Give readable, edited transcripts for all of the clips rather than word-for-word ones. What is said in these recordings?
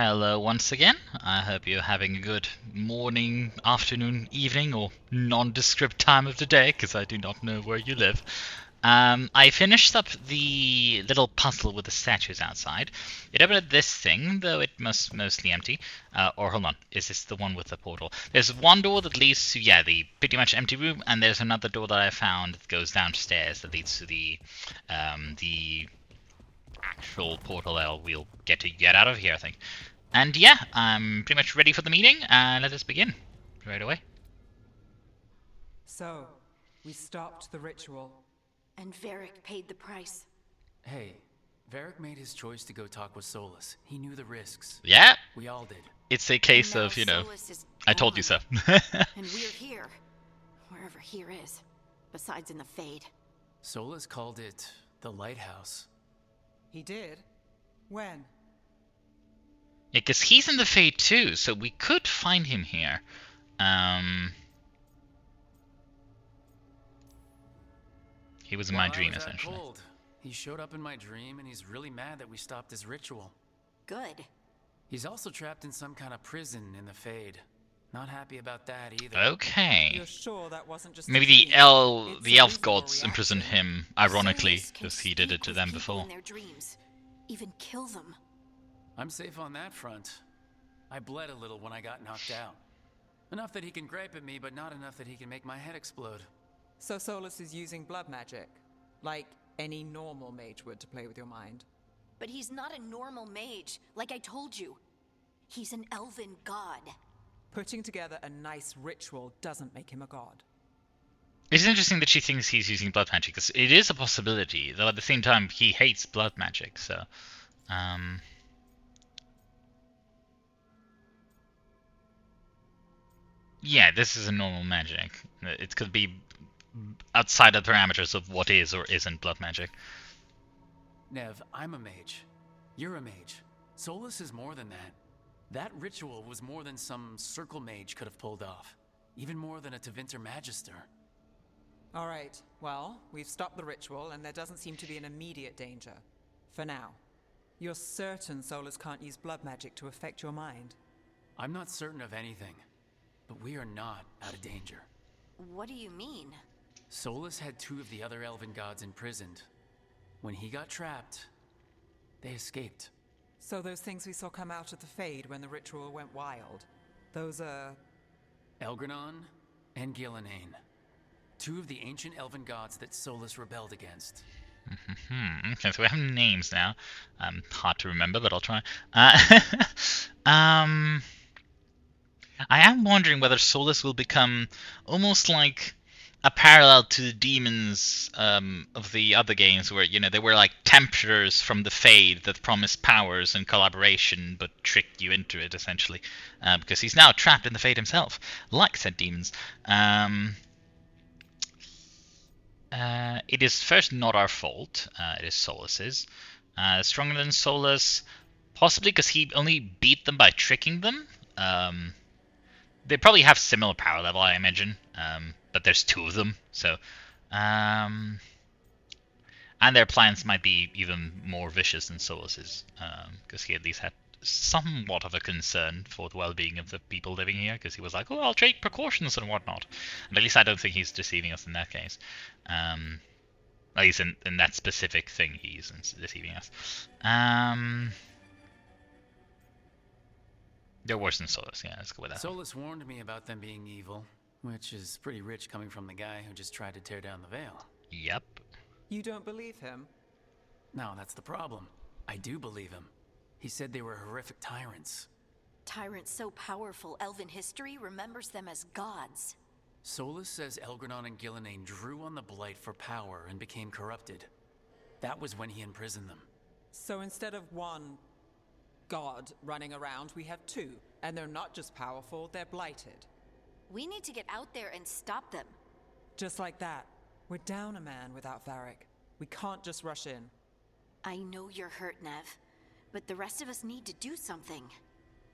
Hello once again. I hope you're having a good morning, afternoon, evening, or nondescript time of the day, because I do not know where you live. I finished up the little puzzle with the statues outside. It opened this thing, though it must mostly empty. Or hold on, is this the one with the portal? There's one door that leads to, yeah, the pretty much empty room, and there's another door that I found that goes downstairs that leads to the actual portal that we'll get out of here, I think. And yeah, I'm pretty much ready for the meeting, and let us begin right away. So, we stopped the ritual. And Varric paid the price. Hey, Varric made his choice to go talk with Solus. He knew the risks. Yeah, We all did. it's a case And now of, you know, Solus is I told you so. gone, and we're here. Wherever here is. Besides in the Fade. Solus called it the Lighthouse. He did? When? Yeah, because he's in the Fade too, so we could find him here. He was in my dream, essentially. Cold, he showed up in my dream, and he's really mad that we stopped his ritual. Good. He's also trapped in some kind of prison in the Fade. Not happy about that either. Okay. You're sure that wasn't just Maybe a the dream? It's a elf reasonable gods reaction. imprisoned him, ironically, Solus can because he did it speak to with them people before. in their dreams. Even kill them. I'm safe on that front. I bled a little when I got knocked out. Enough that he can gripe at me, but not enough that he can make my head explode. So Solus is using blood magic, like any normal mage would to play with your mind. But he's not a normal mage, like I told you. He's an elven god. Putting together a nice ritual doesn't make him a god. It's interesting that she thinks he's using blood magic, because it is a possibility, though at the same time he hates blood magic, so... Yeah, this is a normal magic. It could be outside the parameters of what is or isn't blood magic. Nev, I'm a mage. You're a mage. Solus is more than that. That ritual was more than some circle mage could have pulled off. Even more than a Tevinter Magister. Alright, well, we've stopped the ritual and there doesn't seem to be an immediate danger. For now. You're certain Solus can't use blood magic to affect your mind? I'm not certain of anything, but we are not out of danger. What do you mean? Solus had two of the other elven gods imprisoned. When he got trapped, they escaped. So those things we saw come out of the Fade when the ritual went wild, those are... Elgranon and Gillenane. Two of the ancient elven gods that Solus rebelled against. Okay, so we have names now. Hard to remember, but I'll try. I am wondering whether Solus will become almost like a parallel to the demons of the other games, where, you know, they were like templars from the Fade that promised powers and collaboration, but tricked you into it, essentially. Because he's now trapped in the Fade himself, like said demons. It is first not our fault. It is Solus's. Stronger than Solus, possibly because he only beat them by tricking them. They probably have similar power level, I imagine, but there's two of them, so... and their plans might be even more vicious than Solus's, because he at least had somewhat of a concern for the well-being of the people living here, because he was like, oh, I'll take precautions and whatnot. And at least I don't think he's deceiving us in that case. At least in that specific thing, he's deceiving us. They're worse than Solus, yeah, let's go with that. Solus warned me about them being evil, which is pretty rich coming from the guy who just tried to tear down the veil. Yep. You don't believe him? No, that's the problem. I do believe him. He said they were horrific tyrants. Tyrants so powerful, elven history remembers them as gods. Solus says Elgranon and Gillenane drew on the Blight for power and became corrupted. That was when he imprisoned them. So instead of one god running around, we have two. And they're not just powerful, they're blighted. We need to get out there and stop them. Just like that. We're down a man without Varric. We can't just rush in. I know you're hurt, Nev, but the rest of us need to do something.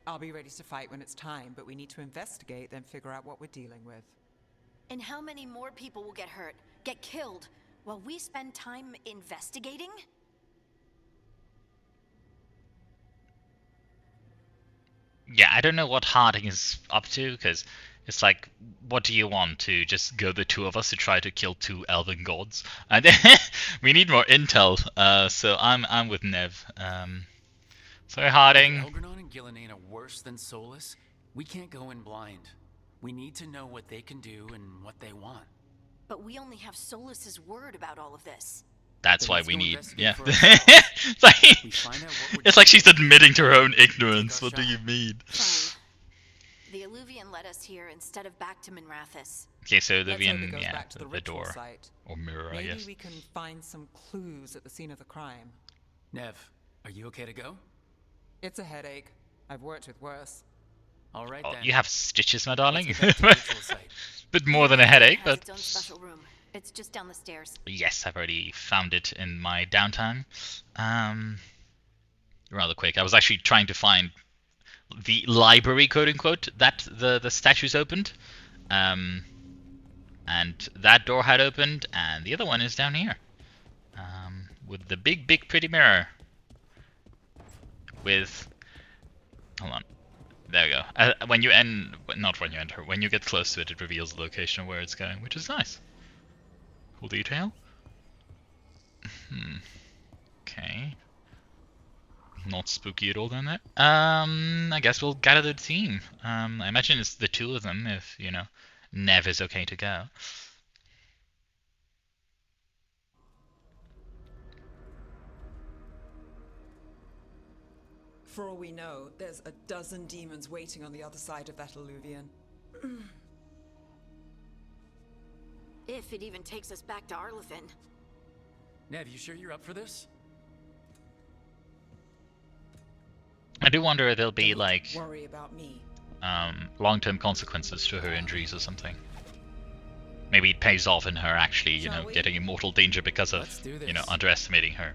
I'll be ready to fight when it's time, but we need to investigate, then figure out what we're dealing with. And how many more people will get hurt, get killed, while we spend time investigating? Yeah, I don't know what Harding is up to, because it's like, what do you want? To just go the two of us to try to kill two elven gods? And we need more intel, so I'm with Nev. Sorry, If Harding. Elgernon and Gillenane are worse than Solus, we can't go in blind. We need to know what they can do and what they want. But we only have Solus's word about all of this. That's Then why let's we go need, investigate yeah. for ourselves. It's like, We find out what we're it's like doing, she's admitting to her own take our ignorance. What do shot. you mean? Fine. The Illuvian led us here instead of back to Minrathous. Okay, so Let's hope it Vivian, goes yeah, back to the the ritual door site. or mirror, I Maybe guess. we can find some clues at the scene of the crime. Nev, are you okay to go? It's a headache. I've worked with worse. All right Oh, then. you have stitches, my darling. Let's get back to the ritual site. Bit more than a headache, It has but its own special room. It's just down the stairs. yes, I've already found it in my downtime. Rather quick. I was actually trying to find the library, quote unquote, that the statues opened. And that door had opened, and the other one is down here. With the big pretty mirror. With, hold on. There we go. When you not when you enter, when you get close to it, it reveals the location of where it's going, which is nice. Cool detail. Okay. Not spooky at all down there. I guess we'll gather the team. I imagine it's the two of them if, you know, Nev is okay to go. For all we know, there's a dozen demons waiting on the other side of that Illuvian. If it even takes us back to Arlithin. Nev, you sure you're up for this? I do wonder if there'll be Don't like worry about me. long-term consequences to her injuries or something. Maybe it pays off in her actually, you know, Shall we? getting in mortal danger because of, Let's do you know, this. underestimating her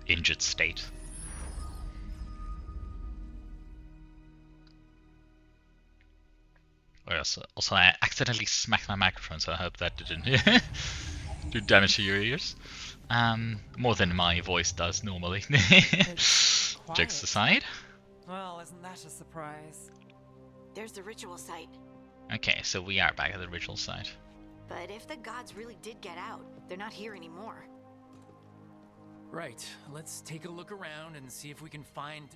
injured state. Oh, yes. Also, I accidentally smacked my microphone, so I hope that didn't do damage to your ears. More than my voice does normally. It's Jokes quiet. aside. Well, isn't that a surprise? There's the ritual site. Okay, so we are back at the ritual site. But if the gods really did get out, they're not here anymore. Right. Let's take a look around and see if we can find...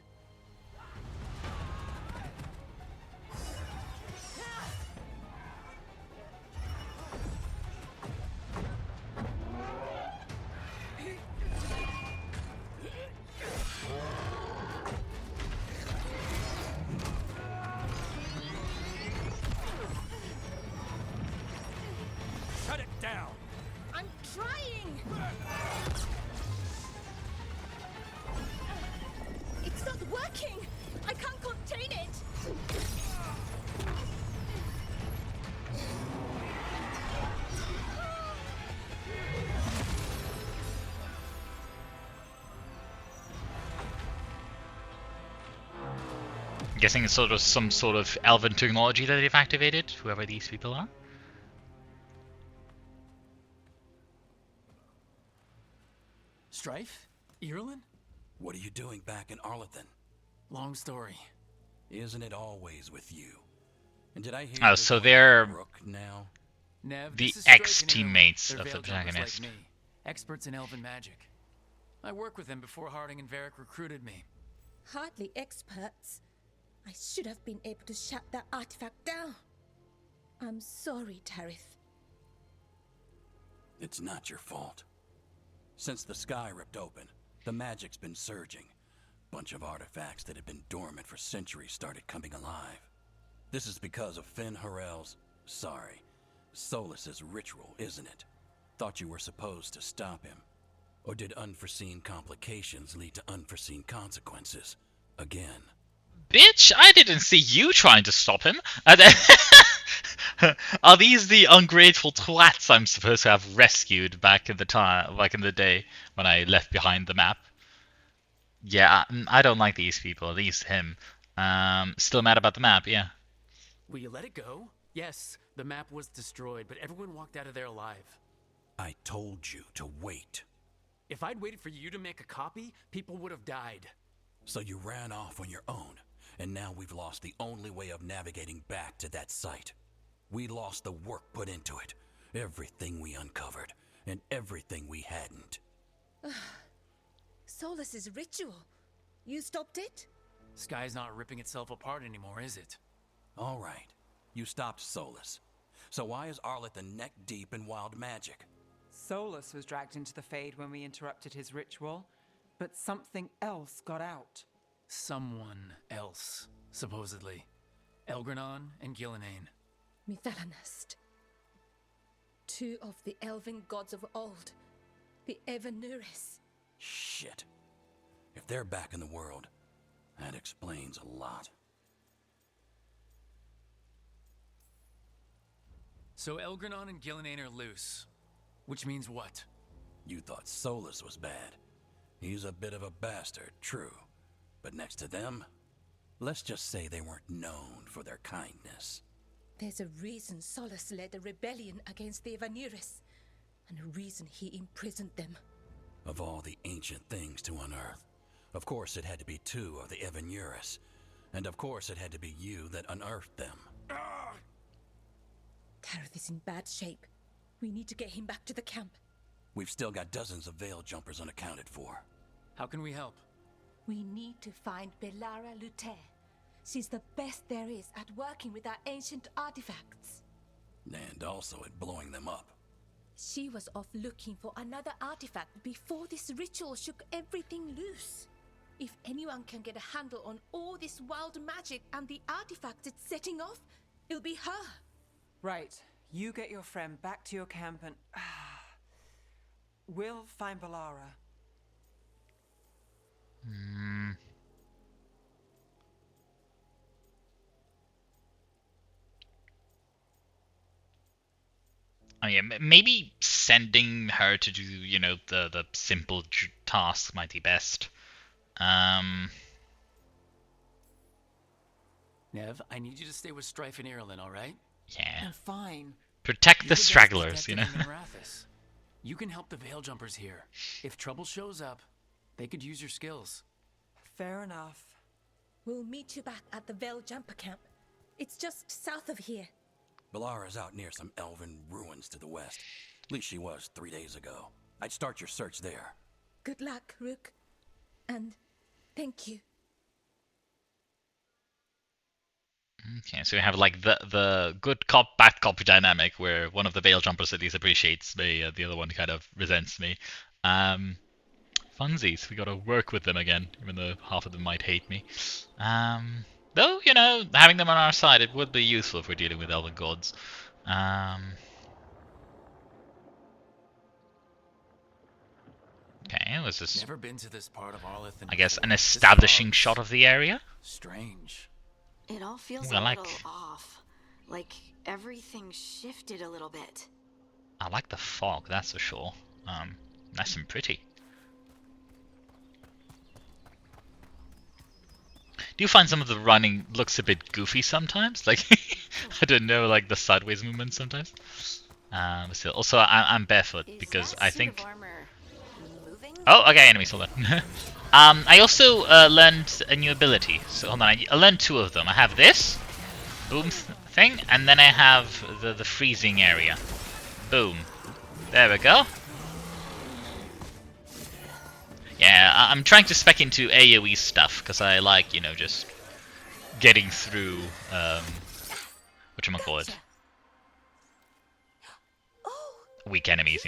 Shut it down! I'm trying! It's not working! I can't contain it! I'm guessing it's sort of some sort of elven technology that they've activated, whoever these people are. Strife? Irulan? What are you doing back in Arlithin? Long story. Isn't it always with you? And did I hear Oh, you're so going to they're Rook now? Nev, the this is Strike and ex-teammates Irulan. of They're the Veilguarders protagonist. like me, experts in elven magic. I worked with them before Harding and Varric recruited me. Hardly experts. I should have been able to shut that artifact down. I'm sorry, Tarith. It's not your fault. Since the sky ripped open, the magic's been surging. Bunch of artifacts that had been dormant for centuries started coming alive. This is because of Finn Harel's, Solus's ritual, isn't it? Thought you were supposed to stop him. Or did unforeseen complications lead to unforeseen consequences? Again. Bitch, I didn't see you trying to stop him. Are these the ungrateful twats I'm supposed to have rescued back in the day when I left behind the map? Yeah, I don't like these people, at least him. Still mad about the map, yeah. Will you let it go? Yes, the map was destroyed, but everyone walked out of there alive. I told you to wait. If I'd waited for you to make a copy, people would have died. So you ran off on your own. and now we've lost the only way of navigating back to that site. We lost the work put into it, everything we uncovered, and everything we hadn't. Solus's ritual. You stopped it? Sky's not ripping itself apart anymore, is it? All right, you stopped Solus. So why is Arleth neck deep in wild magic? Solus was dragged into the Fade when we interrupted his ritual, but something else got out. Someone else, supposedly. Elgranon and Gillenane. Mithalanast. Two of the elven gods of old. The Evanuris. Shit. If they're back in the world, that explains a lot. So Elgranon and Gillenane are loose. Which means what? You thought Solus was bad. He's a bit of a bastard, true. But next to them, let's just say they weren't known for their kindness. There's a reason Solus led a rebellion against the Evanuris, and a reason he imprisoned them. Of all the ancient things to unearth, of course it had to be two of the Evanuris. And of course it had to be you that unearthed them. Tareth is in bad shape. We need to get him back to the camp. We've still got dozens of Veil Jumpers unaccounted for. How can we help? We need to find Bellara Luther. She's the best there is at working with our ancient artifacts. And also at blowing them up. She was off looking for another artifact before this ritual shook everything loose. If anyone can get a handle on all this wild magic and the artifacts it's setting off, it'll be her. Right. You get your friend back to your camp and... we'll find Bellara. I mean, maybe sending her to do, the simple tasks might be best. Nev, I need you to stay with Strife and Irulan, alright? Yeah. I'm fine. Protect You're the best stragglers, detective in Arathis. You can help the Veil Jumpers here. If trouble shows up, they could use your skills. Fair enough. We'll meet you back at the Veil Jumper camp. It's just south of here. Bellara's out near some elven ruins to the west. At least she was 3 days ago. I'd start your search there. Good luck, Rook. And thank you. Okay, so we have like the good cop, bad cop dynamic where one of the Veil Jumpers at least appreciates me, the other one kind of resents me. Funsies, we gotta work with them again, even though half of them might hate me. Though, having them on our side, it would be useful if we're dealing with elven gods. Okay, was this, Never been to this part of Arleth. I guess, an This establishing fog's shot of the area? Strange. It all feels Ooh, I a like- little off. Like everything shifted a little bit. I like the fog, that's for sure. Nice and pretty. Do you find some of the running looks a bit goofy sometimes? Like, I don't know, like the sideways movement sometimes. But still, also I'm barefoot Is because that I suit think. of armor moving? Oh, okay, enemy soldier. I also learned a new ability. So hold on, I learned two of them. I have this boom thing, and then I have the freezing area. Boom. There we go. Yeah, I'm trying to spec into AoE stuff because I like, just getting through whatchamacallit, Oh, weak enemies,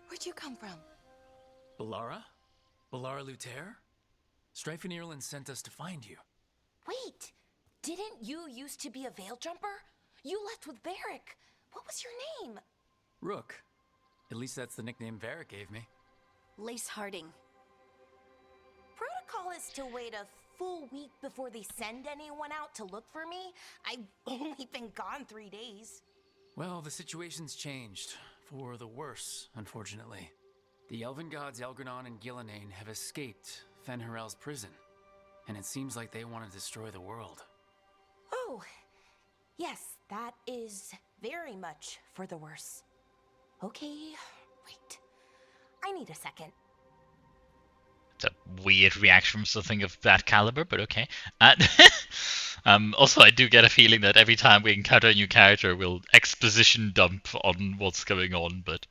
Where'd you come from? Bellara? Bellara Luther? Strife and Irulan sent us to find you. Wait, didn't you used to be a Veil Jumper? You left with Varric. What was your name? Rook. At least that's the nickname Varric gave me. Lace Harding. Protocol is to wait a full week before they send anyone out to look for me. I've only been gone 3 days. Well, the situation's changed. For the worse, unfortunately. The elven gods Elgranon and Gillenane have escaped Fen'Harel's prison. And it seems like they want to destroy the world. Oh, yes, that is very much for the worse. Okay, wait. I need a second. It's a weird reaction from something of that caliber, but okay. Also, I do get a feeling that every time we encounter a new character, we'll exposition dump on what's going on, but...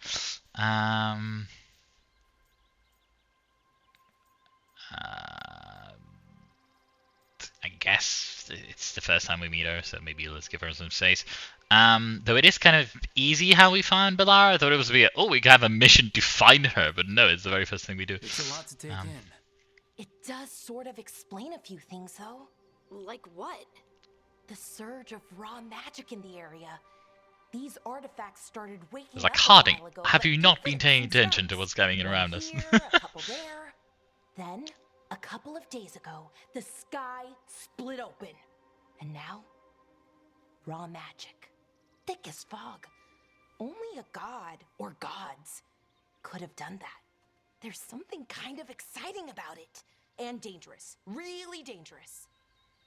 I guess it's the first time we meet her, so maybe let's give her some space. Though it is kind of easy how we found Bellara. I thought it was we have a mission to find her, but no, it's the very first thing we do. It's a lot to take in. It does sort of explain a few things, though. Like what? The surge of raw magic in the area. These artifacts started waking It's like, up a Harding, while ago, have but you not been fits paying and attention to starts. what's going on One around us? here, a couple there. Then, a couple of days ago, the sky split open. And now, raw magic. Thick as fog. Only a god, or gods, could have done that. There's something kind of exciting about it. And dangerous. Really dangerous.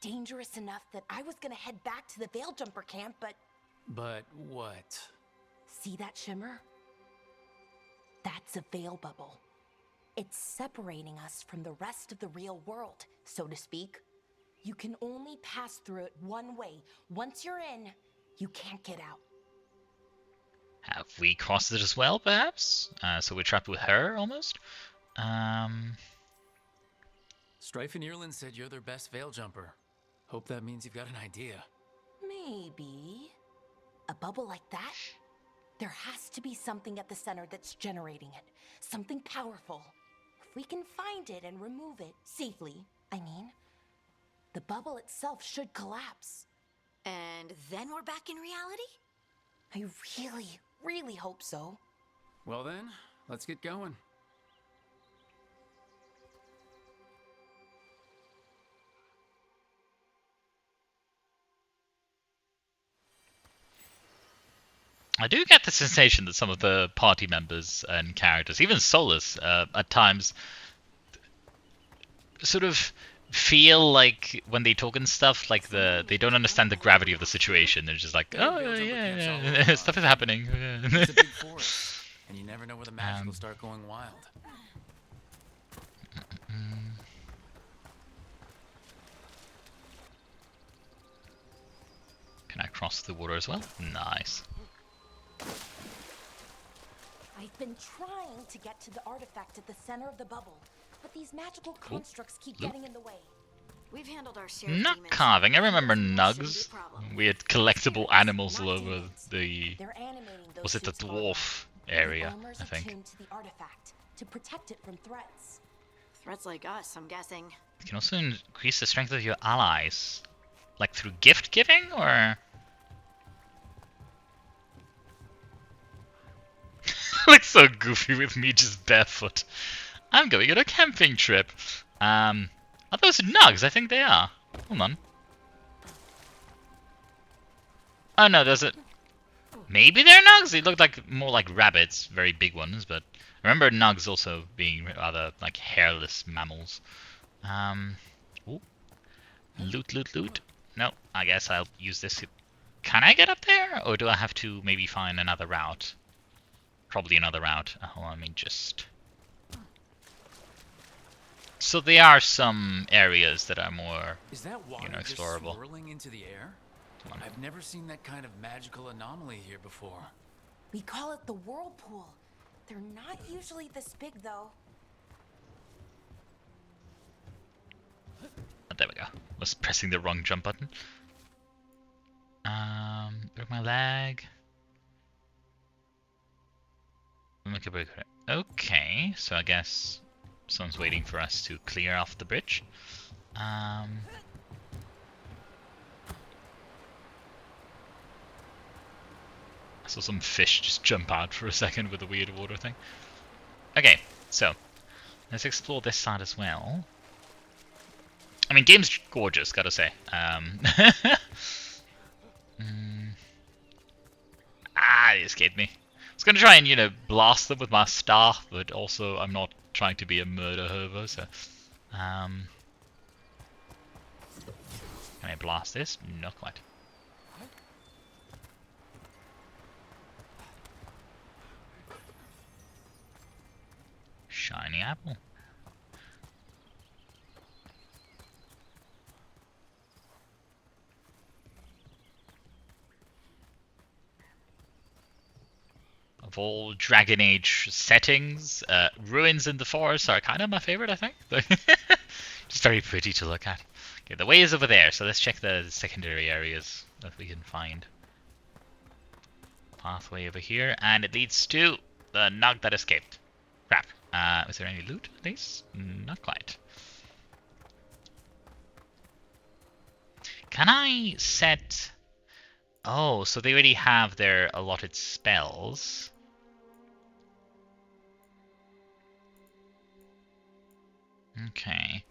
Dangerous enough that I was gonna head back to the Veil Jumper camp, but... But what? See that shimmer? That's a veil bubble. It's separating us from the rest of the real world, so to speak. You can only pass through it one way. Once you're in, you can't get out. Have we crossed it as well, perhaps? So we're trapped with her, almost? Strife and Irland said you're their best veil jumper. Hope that means you've got an idea. Maybe. A bubble like that? There has to be something at the center that's generating it. Something powerful. If we can find it and remove it safely, I mean, the bubble itself should collapse. And then we're back in reality? I really, really hope so. Well then, let's get going. I do get the sensation that some of the party members and characters, even Solus, at times sort of feel like when they talk and stuff, like they don't understand the gravity of the situation. They're just like, oh yeah, stuff is happening. It's a big forest, and you never know where the magic will start going wild. Can I cross the water as well? Nice. I've been trying to get to the artifact at the center of the bubble, but these magical constructs keep getting in the way. We've handled our share of Not demons. carving. I remember Shouldn't be a nugs. problem. We had collectible animals all Not over demons. the. They're animating those Was it the suits of armor. dwarf area? The owners I think. attuned to the artifact to protect it from threats. Threats like us, I'm guessing. You can also increase the strength of your allies, like through gift giving, or. Looks so goofy with me just barefoot. I'm going on a camping trip. Are those nugs? I think they are. Hold on. Oh no, there's a... Maybe they're nugs? They look like more like rabbits, very big ones, but I remember nugs also being rather like hairless mammals. Ooh. Loot, loot, loot. No, I guess I'll use this. Can I get up there? Or do I have to maybe find another route? Probably another route. Let me just... So there are some areas that are more, Is that water just explorable. swirling into the air? I've never seen that kind of magical anomaly here before. We call it the whirlpool. They're not usually this big, though. Oh, there we go. Was pressing the wrong jump button. Broke my leg. Okay, so I guess someone's waiting for us to clear off the bridge. I saw some fish just jump out for a second with a weird water thing. Okay, so let's explore this side as well. I mean, game's gorgeous, gotta say. It escaped me. I was gonna try and, blast them with my staff, but also I'm not trying to be a murder hobo, so... Can I blast this? Not quite. Shiny apple. all Dragon Age settings. Ruins in the forest are kind of my favorite, I think. Just very pretty to look at. Okay, the way is over there, so let's check the secondary areas that we can find. Pathway over here, and it leads to the Nog that escaped. Crap. Is there any loot, at least? Not quite. Can I set... Oh, so they already have their allotted spells. Okay.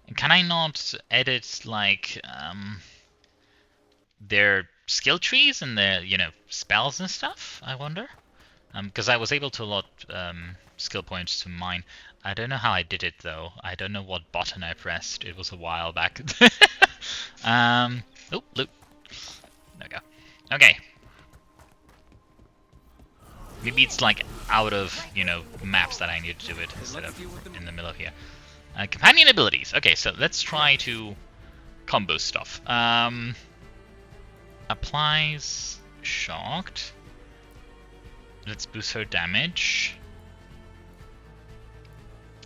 And can I not edit, like, their skill trees and their, spells and stuff, I wonder? Because I was able to allot skill points to mine. I don't know how I did it, though. I don't know what button I pressed. It was a while back. Oh, loot. There we go. Okay. Maybe it's like out of, maps that I need to do it instead of in the middle of here. Companion abilities. Okay, so let's try to combo stuff. Applies shocked. Let's boost her damage.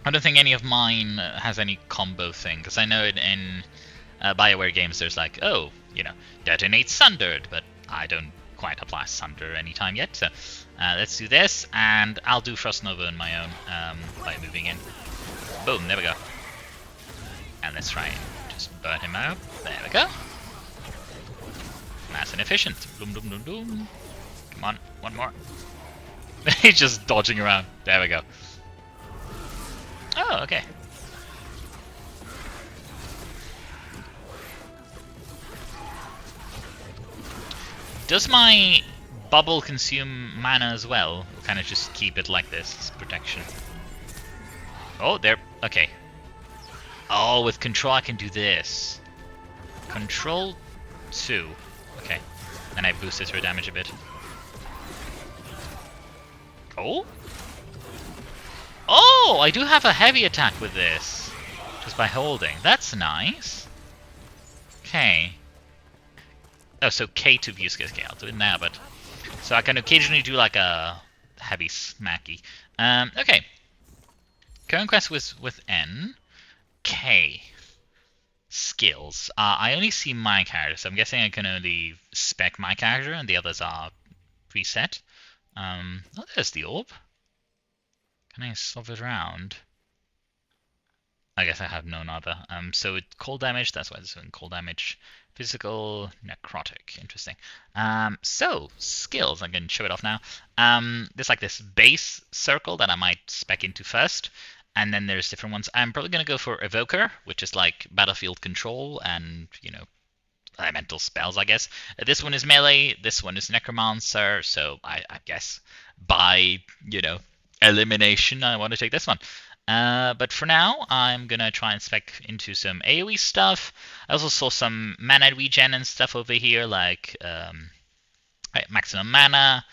I don't think any of mine has any combo thing, because I know in BioWare games there's like, oh, detonate Sundered, but I don't quite apply Sunder anytime yet. So let's do this, and I'll do Frost Nova on my own by moving in. Boom, there we go. And let's try and just burn him out. There we go. Nice and efficient. Boom, boom, boom, boom. Come on, one more. He's just dodging around. There we go. Oh, okay. Does my bubble consume mana as well? Or can I just keep it like this? Protection. Oh, there. Okay. Oh, with control I can do this. Control 2. Okay. Then I boosted her damage a bit. Oh? Oh, I do have a heavy attack with this. Just by holding. That's nice. Okay. Oh, so K to view skill. Okay, I'll do it now, but... So I can occasionally do like a heavy smacky. Okay. Current quest was with N. K. Skills. I only see my character, so I'm guessing I can only spec my character, and the others are preset. Oh, there's the orb. Can I swap it around? I guess I have none other. So it's cold damage, that's why it's doing cold damage. Physical, necrotic, interesting. So, skills, I can show it off now. There's like this base circle that I might spec into first, and then there's different ones. I'm probably going to go for Evoker, which is like battlefield control and, elemental spells, I guess. This one is melee, this one is necromancer, so I guess by, elimination, I want to take this one. But for now, I'm going to try and spec into some AoE stuff. I also saw some mana regen and stuff over here, like maximum mana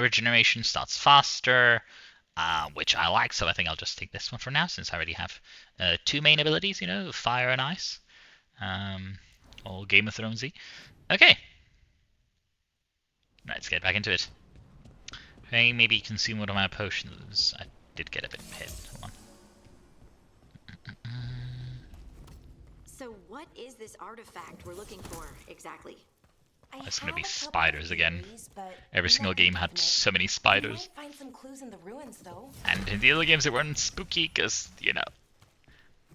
regeneration starts faster, which I like, so I think I'll just take this one for now, since I already have 2 main abilities, fire and ice. All Game of Thronesy. Okay. Let's get back into it. Okay, maybe consume one of my potions. I did get a bit hit. Hold on. So what is this artifact we're looking for exactly? It's gonna be spiders again. Every single game had so many spiders. Find some clues in the ruins, though. And in the other games, they weren't spooky because,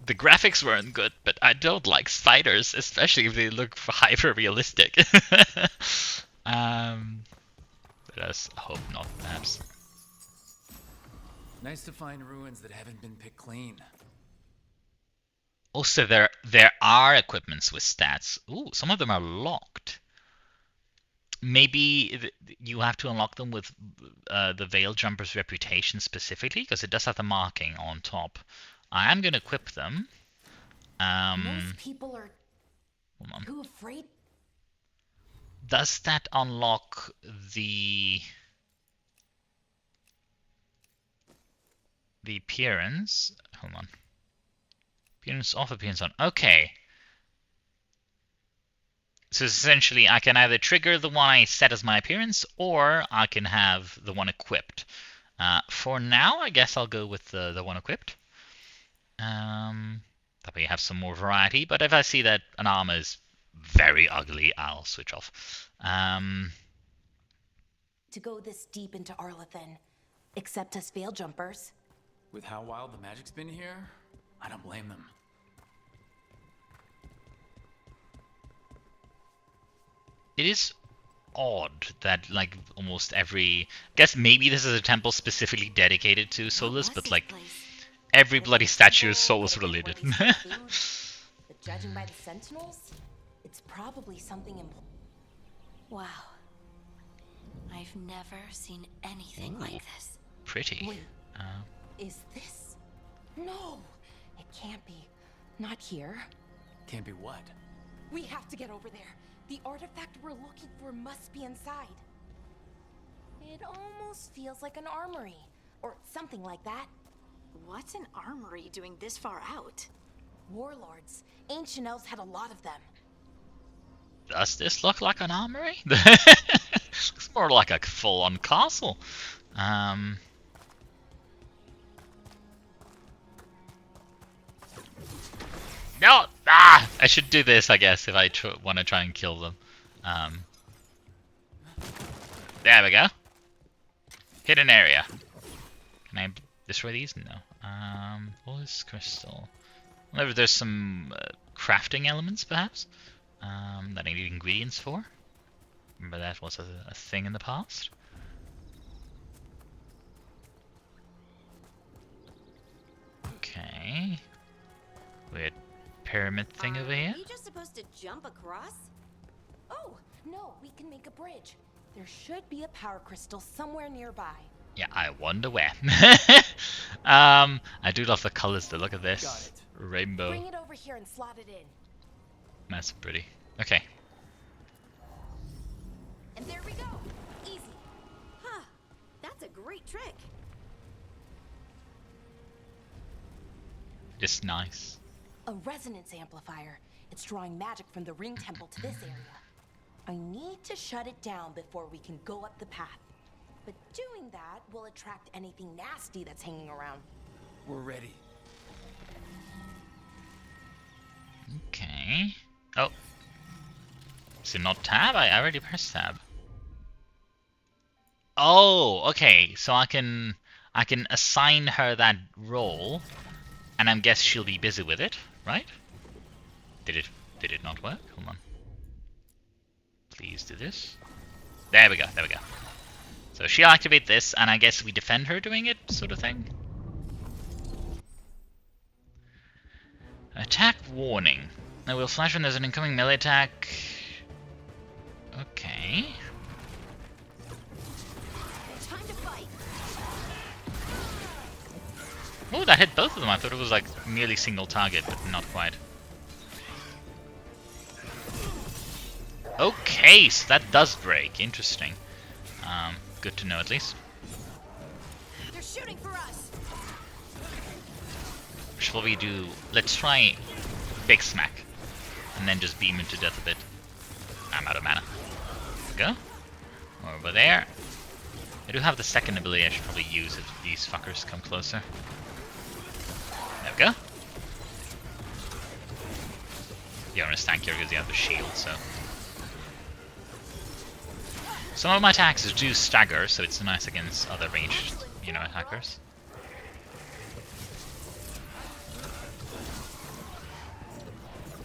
the graphics weren't good, but I don't like spiders, especially if they look hyper realistic. Let us hope not, perhaps. Nice to find ruins that haven't been picked clean. Also, there are equipments with stats. Ooh, some of them are locked. Maybe you have to unlock them with the Veil Jumper's reputation specifically, because it does have the marking on top. I am going to equip them. Most people are Hold on. too afraid. Does that unlock the appearance? Hold on. Appearance off, appearance on. Okay. So essentially, I can either trigger the one I set as my appearance, or I can have the one equipped. For now, I guess I'll go with the one equipped. That way you have some more variety, but if I see that an armor is very ugly, I'll switch off. To go this deep into Arlathan, except us veil jumpers. With how wild the magic's been here, I don't blame them. It is odd that, like, almost every... I guess maybe this is a temple specifically dedicated to Solus, but, like, every bloody statue is Solus related. But judging by the sentinels, it's probably something important. Wow. I've never seen anything like this. Pretty. Wait, is this? No, it can't be. Not here. Can't be what? We have to get over there. The artifact we're looking for must be inside. It almost feels like an armory, or something like that. What's an armory doing this far out? Warlords. Ancient elves had a lot of them. Does this look like an armory? Looks more like a full-on castle. No! Ah! I should do this, I guess, if I want to try and kill them. There we go. Hidden area. Can I destroy these? No. What is crystal? Maybe there's some crafting elements, perhaps, that I need ingredients for. Remember that was a thing in the past. Okay. Weird pyramid thing over here. Are you just supposed to jump across? Oh, no, we can make a bridge. There should be a power crystal somewhere nearby. Yeah, I wonder where. I do love the colors though. Look at this. Got it. Rainbow. Bring it over here and slot it in. That's pretty. Okay. And there we go. Easy. Huh. That's a great trick. Just nice. A resonance amplifier. It's drawing magic from the ring temple to this area. I need to shut it down before we can go up the path. But doing that will attract anything nasty that's hanging around. We're ready. Okay. Oh. Is it not tab? I already pressed tab. Oh, okay. So I can assign her that role, and I guess she'll be busy with it, right? Did it not work? Hold on. Please do this. There we go. There we go. So she'll activate this, and I guess we defend her doing it, sort of thing. Attack warning. It will flash when there's an incoming melee attack. Okay. Time to fight. Oh, that hit both of them. I thought it was like nearly single target, but not quite. Okay, so that does break. Interesting. Good to know at least. They're shooting for us. Shall we do... Let's try Big Smack. And then just beam him to death a bit. I'm out of mana. Go. Over there. I do have the second ability I should probably use if these fuckers come closer. There we go. You don't stand here because you have the shield, so... Some of my attacks do stagger, so it's nice against other ranged, attackers.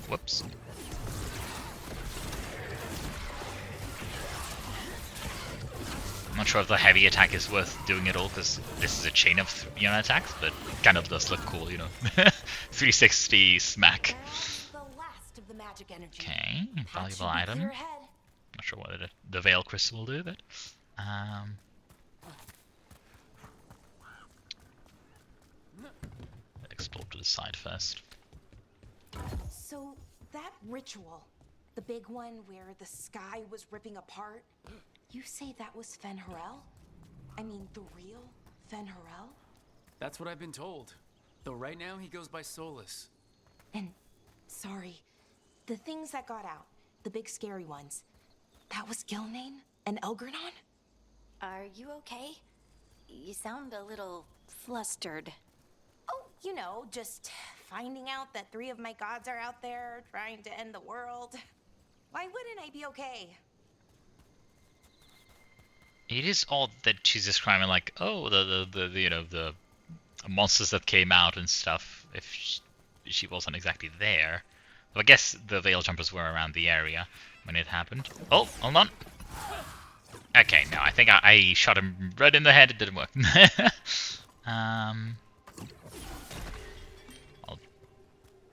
Whoops. I'm not sure if the heavy attack is worth doing at all, because this is a chain of attacks, but it kind of does look cool, 360 smack. The last of the magic energy. Okay, Path valuable should be item. clear ahead. Not sure what the Veil Crystal will do, but... let's explore to the side first. So, that ritual, the big one where the sky was ripping apart, you say that was Fen'Harel? I mean, the real Fen'Harel? That's what I've been told. Though right now he goes by Solus. And, sorry, the things that got out, the big scary ones. That was Gilnane and Elgranon? Are you okay? You sound a little flustered. Oh, you know, just finding out that 3 of my gods are out there trying to end the world. Why wouldn't I be okay? It is odd that she's describing like, oh, the you know, the monsters that came out and stuff. If she wasn't exactly there, well, I guess the veil jumpers were around the area when it happened. Oh, hold on. Okay, no, I think I shot him right in the head. It didn't work. I'll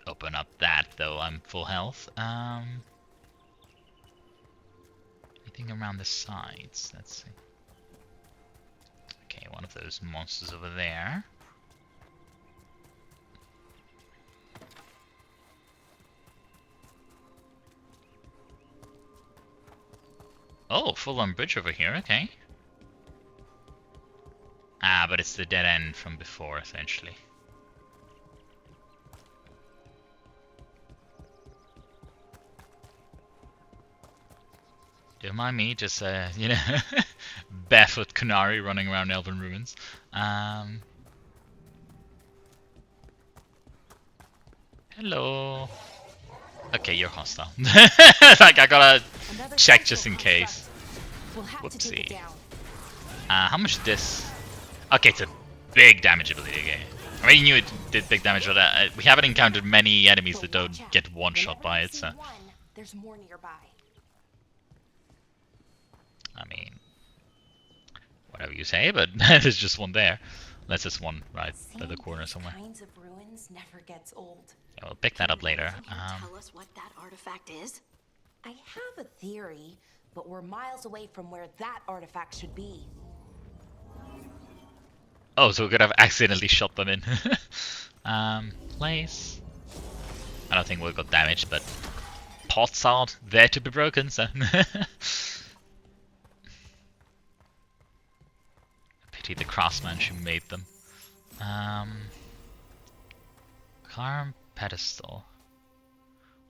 open up that though. I'm full health. Anything around the sides? Let's see. Okay, one of those monsters over there. Oh, full-on bridge over here, okay. Ah, but it's the dead end from before, essentially. Don't mind me, just, you know, barefoot Kunari running around Elven Ruins. Hello. Okay, you're hostile. Like, I gotta check just in case. Whoopsie. How much is this? Okay, it's a big damage ability again. I already knew it did big damage, but we haven't encountered many enemies that don't get one-shot by it, so... There's more nearby. I mean... whatever you say, but there's just one there. Unless there's one right by the corner somewhere. Kinds of ruins never gets old. Yeah, we'll pick that up later. Can you tell us what that artifact is? I have a theory, but we're miles away from where that artifact should be. Oh, so we could have accidentally shot them in. Place. I don't think we got damaged, but pots aren't there to be broken, so... Pity the craftsman who made them. Carm pedestal.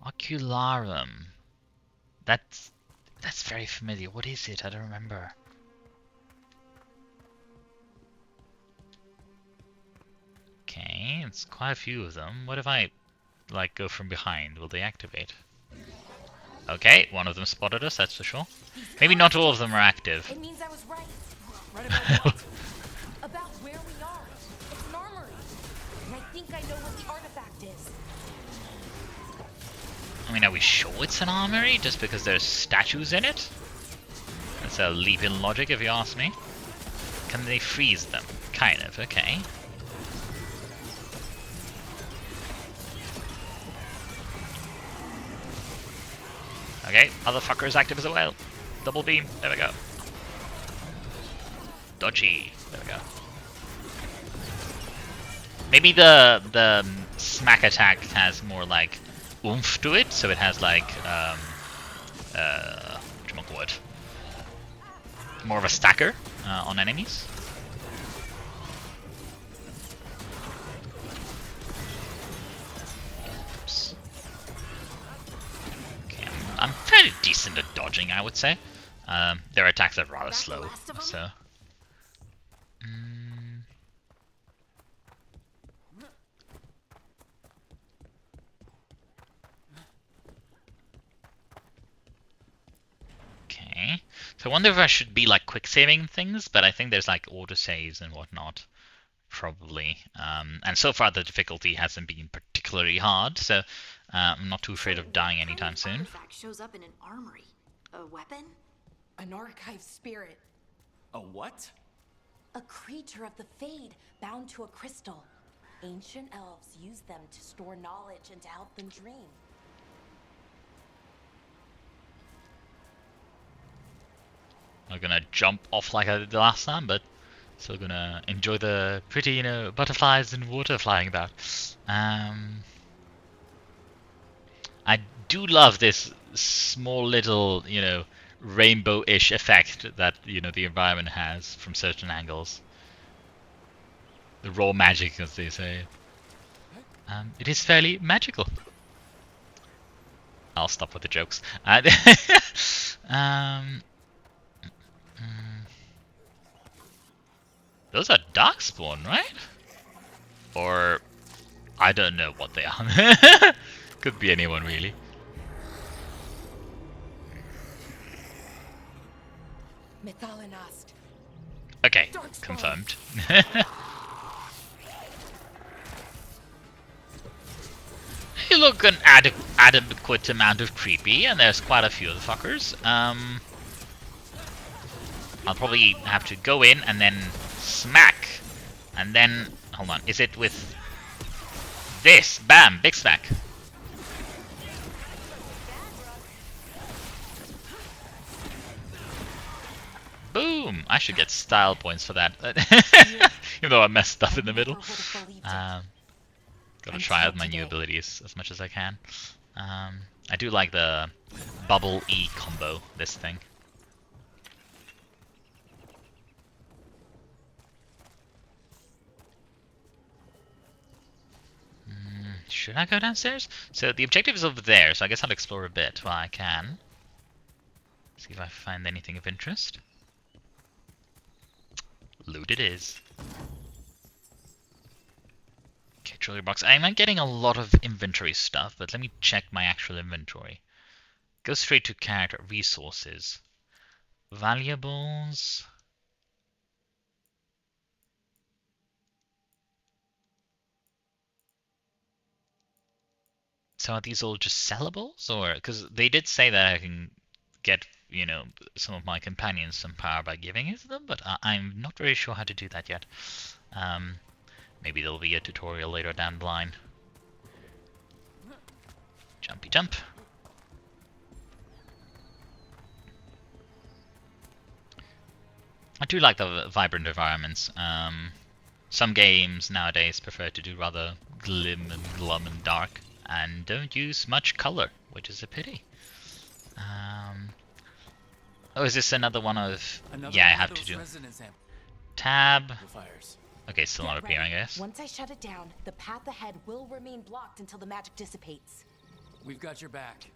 Ocularum. That's very familiar. What is it? I don't remember. Okay, it's quite a few of them. What if I, like, go from behind? Will they activate? Okay, one of them spotted us, that's for sure. Maybe not all of them are active. It means I was right. Right about what? About where we are. It's an armory. And I think I know what the artifact is. I mean, are we sure it's an armory just because there's statues in it? That's a leap in logic if you ask me. Can they freeze them? Kind of, okay. Okay, other fucker is active as well. Double beam, there we go. Dodgy, there we go. Maybe the smack attack has more like oomph to it, so it has like whatchamacallit, more of a stacker on enemies. Oops. Okay, I'm fairly decent at dodging, I would say. Their attacks are rather slow, so. Okay, so I wonder if I should be like quick saving things, but I think there's like auto saves and whatnot, probably. And so far the difficulty hasn't been particularly hard, so I'm not too afraid of dying anytime soon. Artifact shows up in an armory. A weapon? An archive spirit. A what? A creature of the Fade bound to a crystal. Ancient elves use them to store knowledge and to help them dream. I'm gonna jump off like I did the last time, but still gonna enjoy the pretty, you know, butterflies and water flying about. I do love this small little, you know, rainbow-ish effect that, you know, the environment has from certain angles. The raw magic, as they say. It is fairly magical. I'll stop with the jokes. Um, those are darkspawn, right? Or I don't know what they are. Could be anyone really. Methalinast. Okay, confirmed. You look an adequate amount of creepy, and there's quite a few of the fuckers. I'll probably have to go in and then smack, and then hold on. Is it with this? Bam! Big smack. Boom! I should get style points for that. Even though I messed up in the middle. Gotta try out my new abilities as much as I can. I do like the bubble-e combo, this thing. Should I go downstairs? So the objective is over there, so I guess I'll explore a bit while I can. See if I find anything of interest. Loot it is. Okay, trolley box. I'm getting a lot of inventory stuff, but let me check my actual inventory. Go straight to character resources. Valuables. So are these all just sellables, or because they did say that I can get, you know, some of my companions some power by giving it to them, but I'm not very sure how to do that yet. Maybe there'll be a tutorial later down the line. Jumpy jump. I do like the vibrant environments. Some games nowadays prefer to do rather glum and dark, and don't use much color, which is a pity. Oh, is this another one of... yeah, I have to do... Tab. Okay, still not appearing, I guess. Once I shut it down, the path ahead will remain blocked until the magic dissipates. We've got your back.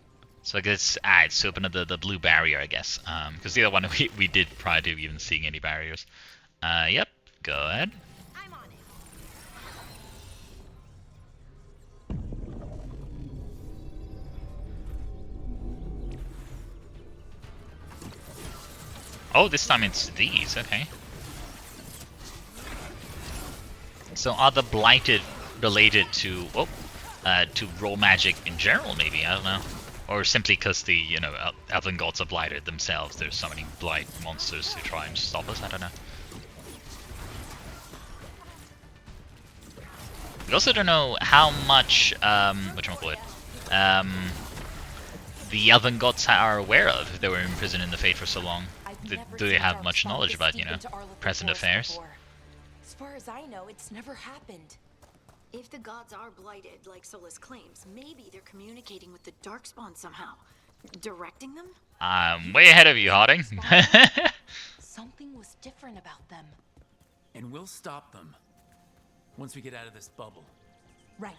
So I guess it's to open up the blue barrier, I guess. Because the other one we did prior to even seeing any barriers. Yep, go ahead. I'm on it. Oh, this time it's these, okay. So are the blighted related to raw magic in general? Maybe, I don't know, or simply because the elven gods are blighted themselves. There's so many blight monsters to try and stop us. I don't know. We also don't know how much whatchamacallit, the elven gods are aware of. If they were imprisoned in the Fate for so long, do they have much knowledge about present affairs? As far as I know, it's never happened. If the gods are blighted, like Solus claims, maybe they're communicating with the Darkspawn somehow. Directing them? I'm way ahead of you, Harding. Something was different about them. And we'll stop them. Once we get out of this bubble. Right.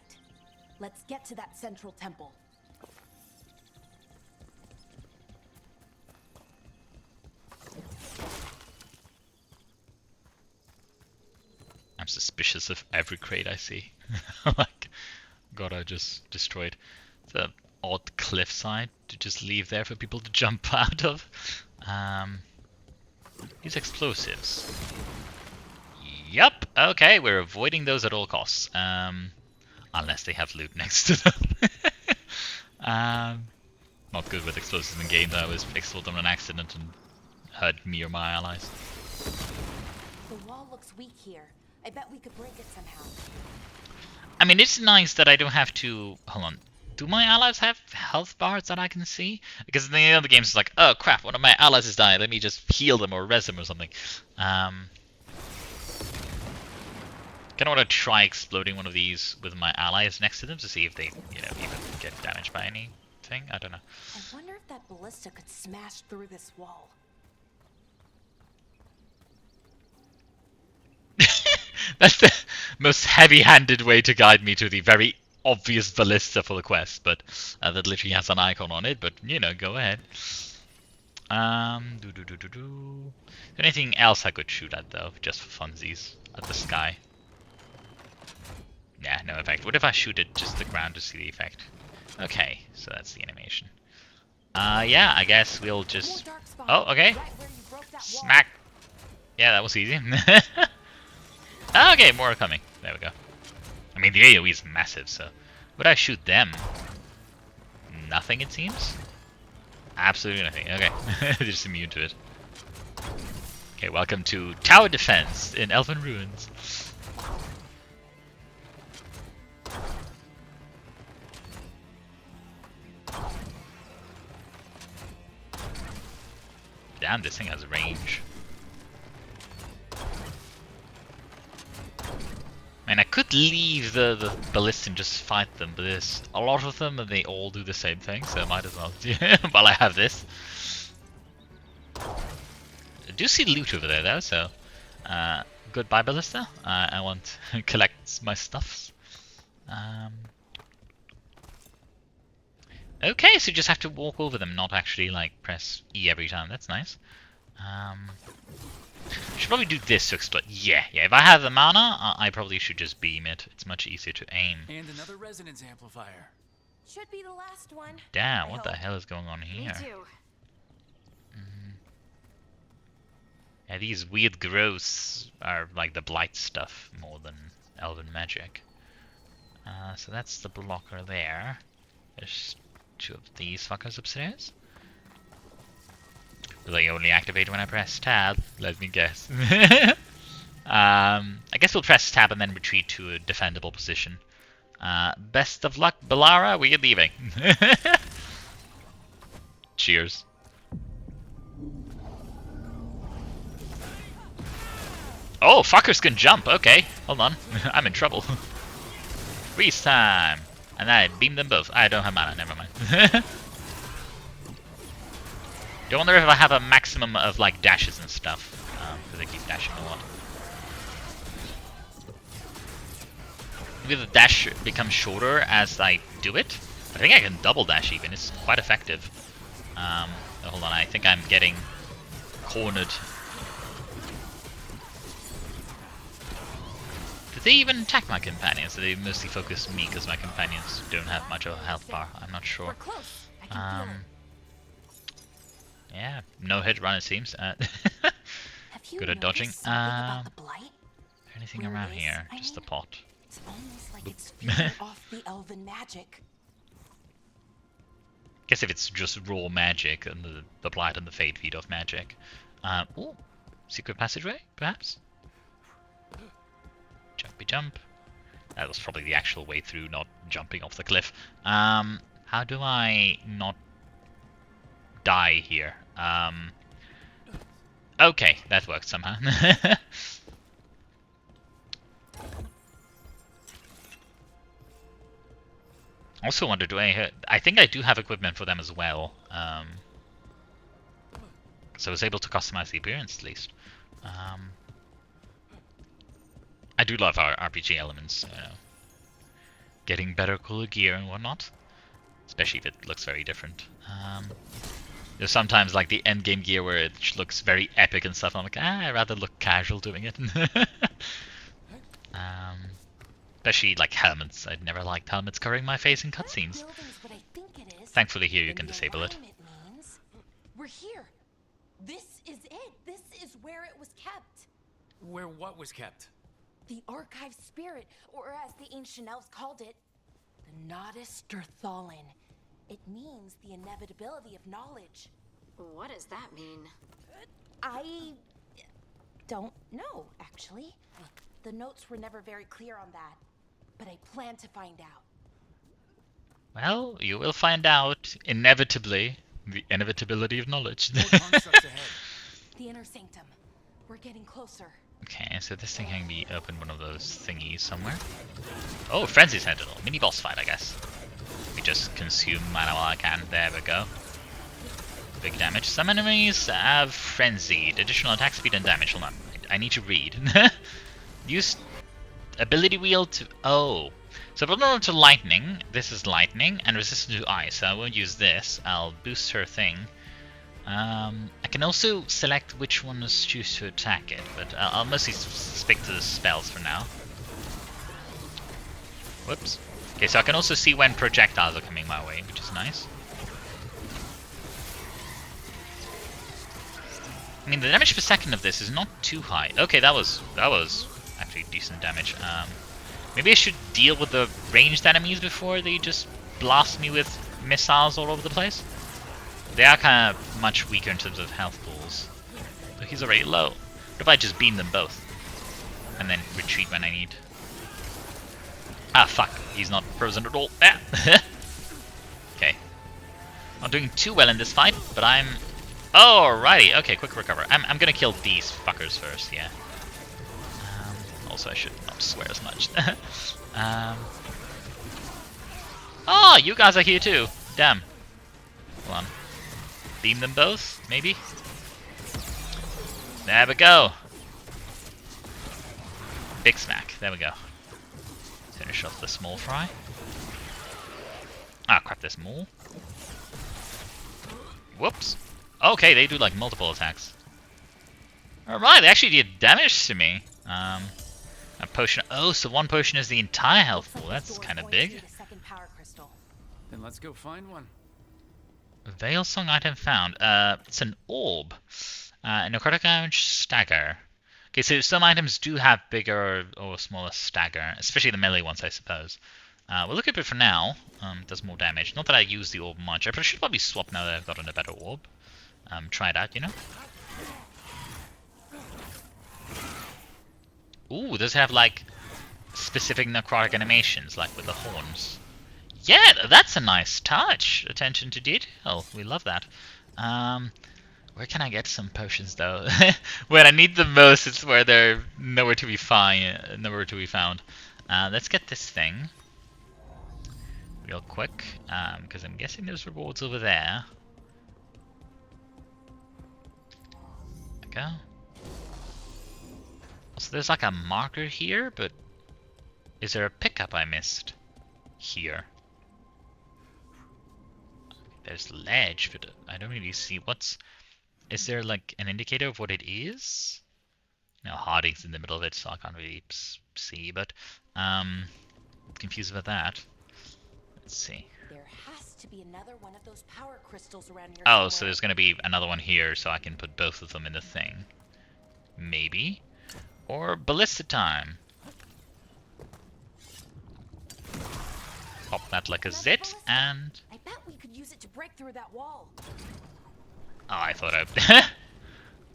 Let's get to that central temple. I'm suspicious of every crate I see. Like, God, I just destroyed. It's an odd cliffside to just leave there for people to jump out of. These explosives. Yup. Okay, we're avoiding those at all costs. Unless they have loot next to them. Not good with explosives in games. I always explode them on accident and hurt me or my allies. The wall looks weak here. I bet we could break it somehow. I mean, it's nice that I don't have to... Hold on. Do my allies have health bars that I can see? Because in the other games it's like, oh crap, one of my allies is dying. Let me just heal them or res them or something. Kind of want to try exploding one of these with my allies next to them to see if they, even get damaged by anything. I don't know. I wonder if that ballista could smash through this wall. That's the most heavy-handed way to guide me to the very obvious ballista for the quest, but that literally has an icon on it. But you know, go ahead. Anything else I could shoot at though, just for funsies, at the sky? Yeah, no effect. What if I shoot at just the ground to see the effect? Okay, so that's the animation. Yeah, I guess we'll just... Oh, okay. Smack. Yeah, that was easy. Okay, more are coming. There we go. I mean, the AoE is massive, so... Would I shoot them? Nothing, it seems? Absolutely nothing. Okay. They're just immune to it. Okay, welcome to Tower Defense in Elven Ruins. Damn, this thing has range. Man, I could leave the ballista and just fight them, but there's a lot of them and they all do the same thing, so I might as well while I have this. I do see loot over there though, so goodbye ballista. I want to collect my stuffs. Okay, so you just have to walk over them, not actually like press E every time. That's nice. Should probably do this to explode. Yeah. If I have the mana, I probably should just beam it. It's much easier to aim. And another resonance amplifier. Should be the last one. Damn, what the hell is going on here? Me too. Yeah, these weird growths are like the blight stuff more than elven magic. So that's the blocker there. There's 2 of these fuckers upstairs. Will they only activate when I press tab? Let me guess. I guess we'll press tab and then retreat to a defendable position. Best of luck, Bellara. We're leaving. Cheers. Oh, fuckers can jump. Okay, hold on. I'm in trouble. Freeze time. And I beam them both. I don't have mana. Never mind. I wonder if I have a maximum of like dashes and stuff, because I keep dashing a lot. Maybe the dash becomes shorter as I do it. I think I can double dash even. It's quite effective. Hold on, I think I'm getting cornered. Did they even attack my companions? Or they mostly focus me because my companions don't have much of a health bar? I'm not sure. We're close. I can feel it. Yeah, no hit run it seems. Have you Good at dodging. noticed something about the blight? Anything Where around it is, here? I Just a mean? pot. It's almost like it's feeding off the elven magic. Guess if it's just raw magic and the blight and the fade feed off magic. Ooh, secret passageway, perhaps? Jumpy jump. That was probably the actual way through, not jumping off the cliff. How do I not die here? Okay, that worked somehow. Also wonder, I think I do have equipment for them as well. So I was able to customize the appearance at least. I do love our RPG elements, getting better cooler gear and whatnot, especially if it looks very different. There's sometimes like the end game gear where it looks very epic and stuff. And I'm like, I'd rather look casual doing it. Especially like helmets. I'd never liked helmets covering my face in cutscenes. Thankfully here you can disable it. We're here. This is it. This is where it was kept. Where what was kept? The archive spirit, or as the ancient elves called it, the Nodus Stirthalin. It means the inevitability of knowledge. What does that mean? I don't know, actually. The notes were never very clear on that, but I plan to find out. Well, you will find out, inevitably, the inevitability of knowledge. More constructs ahead. The inner sanctum. We're getting closer. Okay, so this thing can be open one of those thingies somewhere. Oh, Frenzy Sentinel. Mini boss fight, I guess. We just consume mana while I can. There we go. Big damage. Some enemies have frenzied. Additional attack speed and damage. Hold on. I need to read. Use ability wheel to... Oh. So vulnerable to lightning. This is lightning and resistant to ice. So I won't use this. I'll boost her thing. I can also select which one to choose to attack it, but I'll mostly stick to the spells for now. Whoops. Okay, so I can also see when projectiles are coming my way, which is nice. I mean, the damage per second of this is not too high. Okay, that was actually decent damage. Maybe I should deal with the ranged enemies before they just blast me with missiles all over the place. They are kind of much weaker in terms of health pools. But he's already low. What if I just beam them both? And then retreat when I need? Ah, fuck. He's not frozen at all. Ah. Okay. Not doing too well in this fight, but I'm... Alrighty. Okay, quick recover. I'm gonna kill these fuckers first, yeah. Also, I should not swear as much. Oh, you guys are here too. Damn. Hold on. Beam them both, maybe? There we go. Big smack. There we go. Finish off the small fry. Ah, crap, there's more. Whoops. Okay, they do like multiple attacks. Alright, they actually did damage to me. A potion. Oh, so one potion is the entire health pool. That's kind of big. Then let's go find one. Veil Song item found. It's an orb. Necrotic damage stagger. Okay, so some items do have bigger or smaller stagger, especially the melee ones, I suppose. We'll look at it for now. It does more damage. Not that I use the orb much. I should probably swap now that I've gotten a better orb. Try it out, you know? Ooh, does it have like specific necrotic animations, like with the horns? Yeah, that's a nice touch. Attention to detail. We love that. Where can I get some potions though? When I need them most, it's where they're nowhere to be found. Let's get this thing real quick, because I'm guessing there's rewards over there. There we go. So there's like a marker here, but is there a pickup I missed here? There's ledge, but I don't really see what's... Is there like an indicator of what it is? No, Harding's in the middle of it, so I can't really see, but confused about that. Let's see. There has to be another one of those power crystals around here. Oh, so there's going to be another one here, so I can put both of them in the thing. Maybe. Or ballista time. Pop that like a zit, and... I bet we could use it to break through that wall. Oh, I thought I...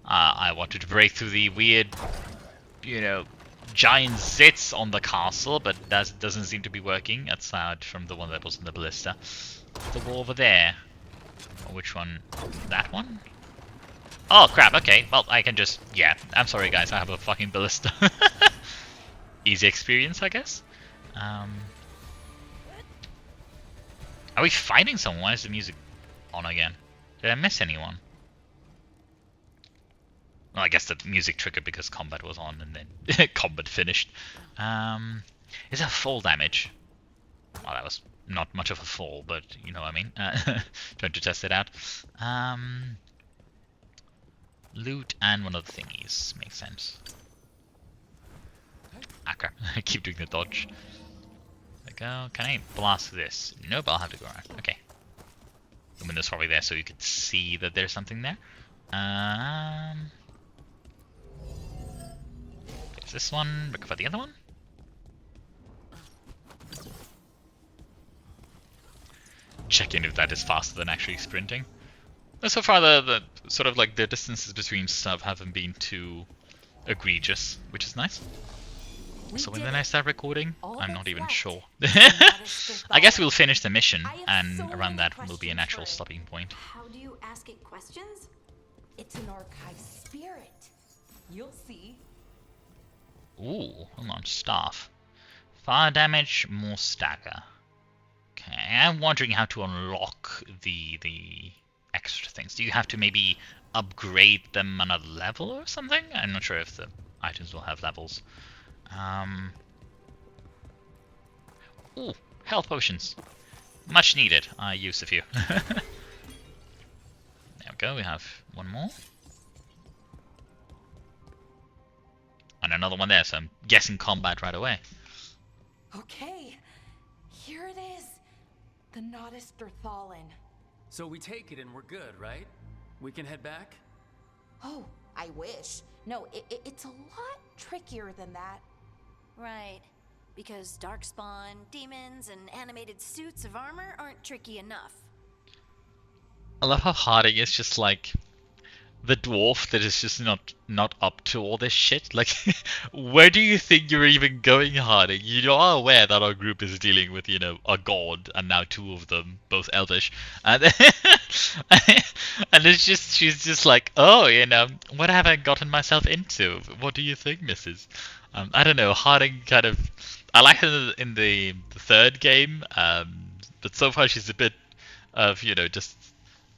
I wanted to break through the weird, you know, giant zits on the castle, but that doesn't seem to be working, aside from the one that was in the ballista. The wall over there. Or which one? That one? Oh, crap, okay. Well, I can just... Yeah, I'm sorry, guys. I have a fucking ballista. Easy experience, I guess. Are we fighting someone? Why is the music on again? Did I miss anyone? Well, I guess the music triggered because combat was on and then combat finished. Is that fall damage? Well, that was not much of a fall, but you know what I mean. Trying to test it out. Loot and one of the thingies. Makes sense. Ah, crap. I keep doing the dodge. There we go. Can I blast this? Nope, I'll have to go around. Okay. The window's probably there so you could see that there's something there. There's this one. Recover the other one. Checking if that is faster than actually sprinting. So far, the sort of like the distances between stuff haven't been too egregious, which is nice. So when then I start recording, I'm not even sure. I guess we'll finish the mission, and around that will be an actual stopping point. How do you ask it questions? It's an archive spirit. You'll see. Ooh, hold on, staff. Fire damage, more stagger. Okay, I'm wondering how to unlock the extra things. Do you have to maybe upgrade them another level or something? I'm not sure if the items will have levels. Ooh, health potions. Much needed. I used a few. There we go, we have one more. And another one there, so I'm guessing combat right away. Okay, here it is. The Nodus Thorthalin. So we take it and we're good, right? We can head back? Oh, I wish. No, it's a lot trickier than that. Right. Because darkspawn, demons, and animated suits of armor aren't tricky enough. I love how Harding is just like the dwarf that is just not up to all this shit. Like, where do you think you're even going, Harding? You are aware that our group is dealing with, you know, a god, and now two of them, both elvish, and and it's just she's just like, oh, you know, what have I gotten myself into? What do you think, Mrs.? I don't know. Harding kind of, I like her in the third game, but so far she's a bit of, you know, just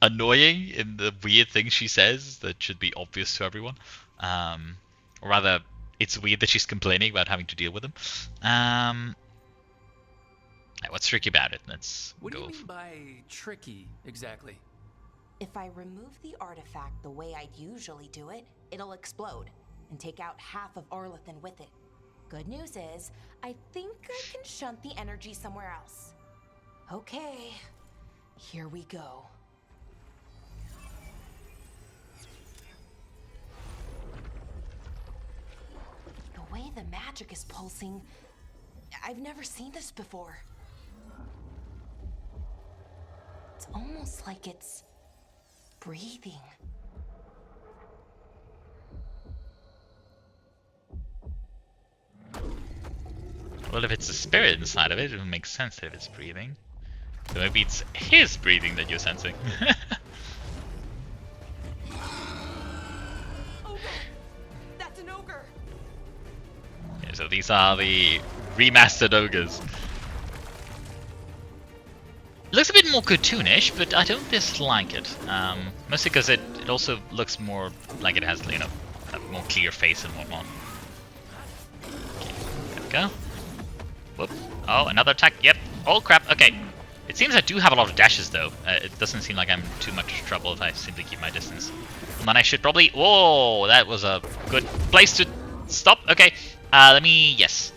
annoying in the weird things she says that should be obvious to everyone. Or rather, it's weird that she's complaining about having to deal with them. What's tricky about it? Let's What do go. you mean by tricky, exactly? If I remove the artifact the way I'd usually do it, it'll explode and take out half of Arlathan with it. Good news is, I think I can shunt the energy somewhere else. Okay, here we go. The way the magic is pulsing, I've never seen this before. It's almost like it's breathing. Well, if it's a spirit inside of it, it would make sense if it's breathing. So maybe it's his breathing that you're sensing. Ogre! That's an ogre! Yeah, so these are the remastered ogres. It looks a bit more cartoonish, but I don't dislike it. Mostly because it also looks more like it has, you know, a more clear face and whatnot. Okay, there we go. Whoop. Oh, another attack. Yep. Oh, crap. Okay. It seems I do have a lot of dashes, though. It doesn't seem like I'm too much trouble if I simply keep my distance. And then I should probably... Whoa! That was a good place to stop. Okay. Let me... Yes.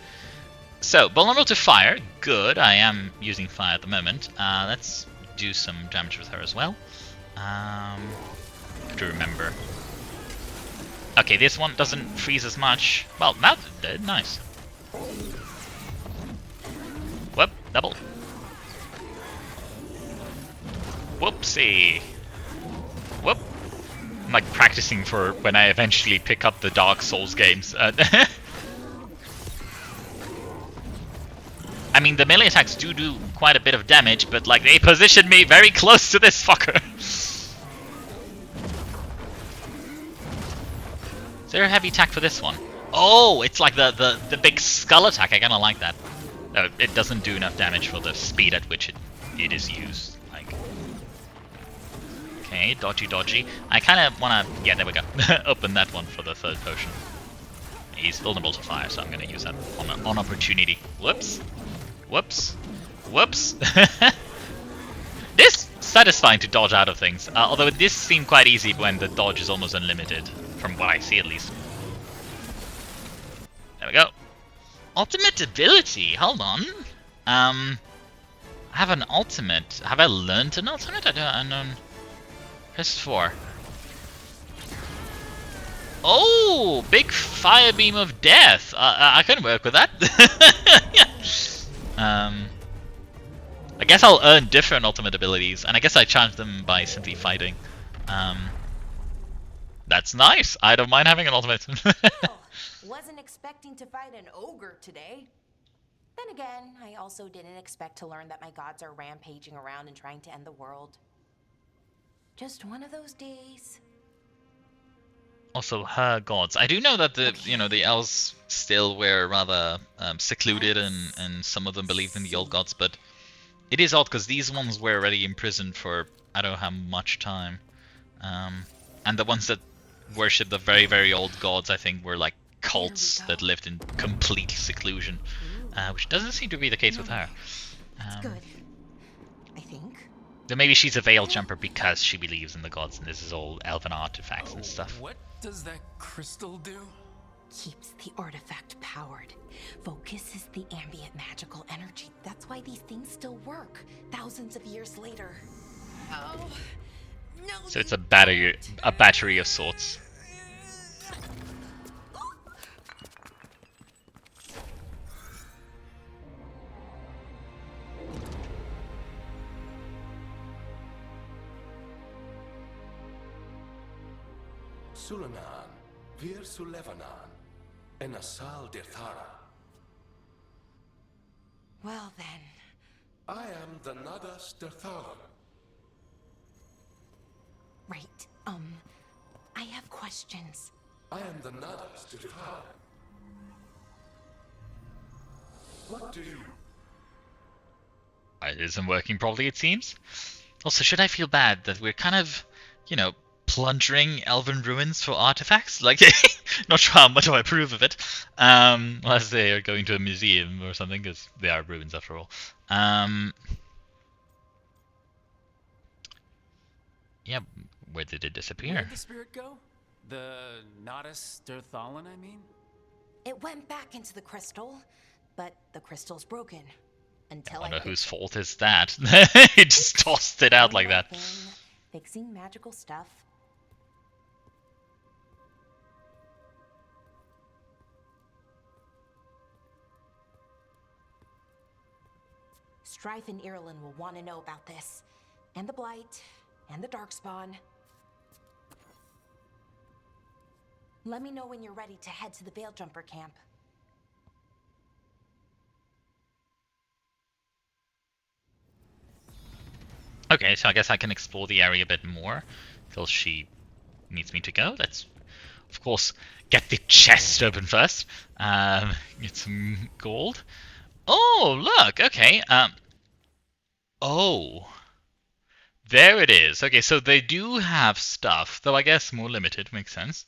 So, vulnerable to fire. Good. I am using fire at the moment. Let's do some damage with her as well. Have to remember. Okay, this one doesn't freeze as much. Well, now it's dead. Nice. Whoop. Double. Whoopsie. Whoop. I'm like practicing for when I eventually pick up the Dark Souls games. I mean, the melee attacks do quite a bit of damage, but like they position me very close to this fucker. Is there a heavy attack for this one? Oh, it's like the big skull attack. I kind of like that. It doesn't do enough damage for the speed at which it is used. Like, okay, dodgy. I kind of want to... Yeah, there we go. Open that one for the third potion. He's vulnerable to fire, so I'm going to use that on opportunity. Whoops. Whoops. Whoops. This is satisfying to dodge out of things. Although this seemed quite easy when the dodge is almost unlimited. From what I see, at least. There we go. Ultimate ability. Hold on. I have an ultimate. Have I learned an ultimate? I don't. Press 4. Oh, big fire beam of death. I can work with that. I guess I'll earn different ultimate abilities, and I guess I charge them by simply fighting. That's nice. I don't mind having an ultimate. Wasn't expecting to fight an ogre today. Then again, I also didn't expect to learn that my gods are rampaging around and trying to end the world. Just one of those days. Also, her gods. I do know that the elves still were rather secluded, and some of them believed in the old gods, but it is odd because these ones were already imprisoned for I don't know how much time, and the ones that worship the very, very old gods, I think, were like cults that lived in complete seclusion. which doesn't seem to be the case with her. That's good. I think. Then maybe she's a veil jumper because she believes in the gods, and this is all elven artifacts and stuff. What does that crystal do? Keeps the artifact powered. Focuses the ambient magical energy. That's why these things still work, thousands of years later. Oh, no. So it's a battery of sorts. Sulanan, Vir Sulevanan, and Asal Dirthara. Well then. I am the Nadas Dirthalan. Right. I have questions. I am the Nadas Dirthalan. What do you... It isn't working properly, it seems. Also, should I feel bad that we're kind of, you know, plundering elven ruins for artifacts? Like, not sure how much I approve of it. Unless they are going to a museum or something, because they are ruins after all. Yeah, where did it disappear? Where'd the spirit go? The Nadas Dirthalan, I mean? It went back into the crystal, but the crystal's broken. Until I wonder I whose fault is that? He just tossed it out like that. Fixing magical stuff. Strife and Irulan will want to know about this. And the Blight, and the Darkspawn. Let me know when you're ready to head to the Veil Jumper camp. Okay, so I guess I can explore the area a bit more until she needs me to go. Let's, of course, get the chest open first. Get some gold. Oh, look, okay. Oh. There it is. Okay, so they do have stuff, though I guess more limited, makes sense.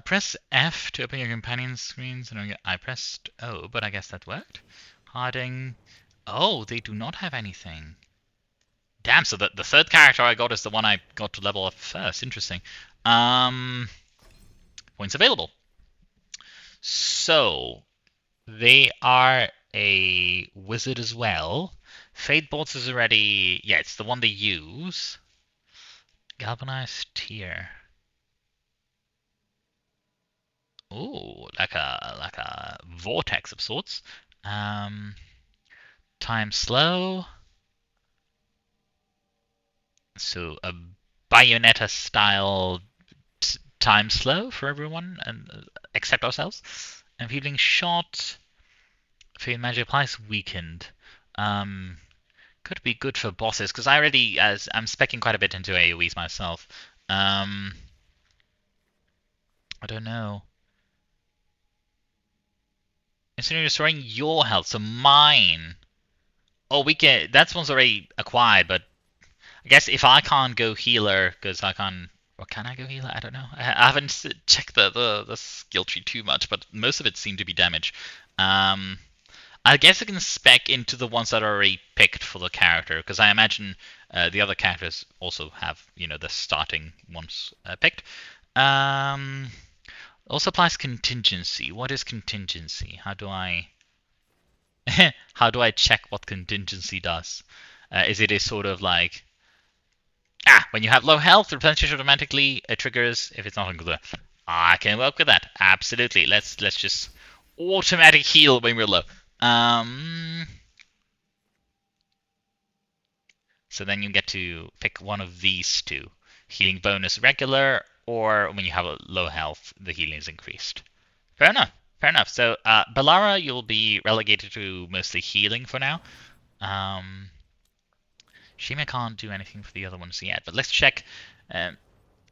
Press F to open your companion screens. And I pressed O, but I guess that worked. Harding. Oh, they do not have anything. Damn, so the third character I got is the one I got to level up first. Interesting. Points available. So, they are a wizard as well. Fate Bolts is already... Yeah, it's the one they use. Galvanized Tear. Ooh, like a vortex of sorts. Time slow. So a Bayonetta style time slow for everyone, and except ourselves. Enfeebling shot. Fate magic applies weakened. Could be good for bosses because I already, as I'm speccing quite a bit into AoEs myself. I don't know. Instead of restoring your health, so mine. Oh, we can. That one's already acquired, but I guess if I can't go healer, because I can't. Or can I go healer? I don't know. I haven't checked the skill tree too much, but most of it seemed to be damage. I guess I can spec into the ones that are already picked for the character, because I imagine the other characters also have, you know, the starting ones picked. Also applies contingency. What is contingency? How do I how do I check what contingency does? Is it a sort of like when you have low health, replenish automatically triggers if it's not included. I can work with that. Absolutely. Let's just automatic heal when we're low. So then you get to pick one of these two. Healing bonus regular, or when you have a low health, the healing is increased. Fair enough. Fair enough. So Bellara, you'll be relegated to mostly healing for now. Shima can't do anything for the other ones yet, but let's check.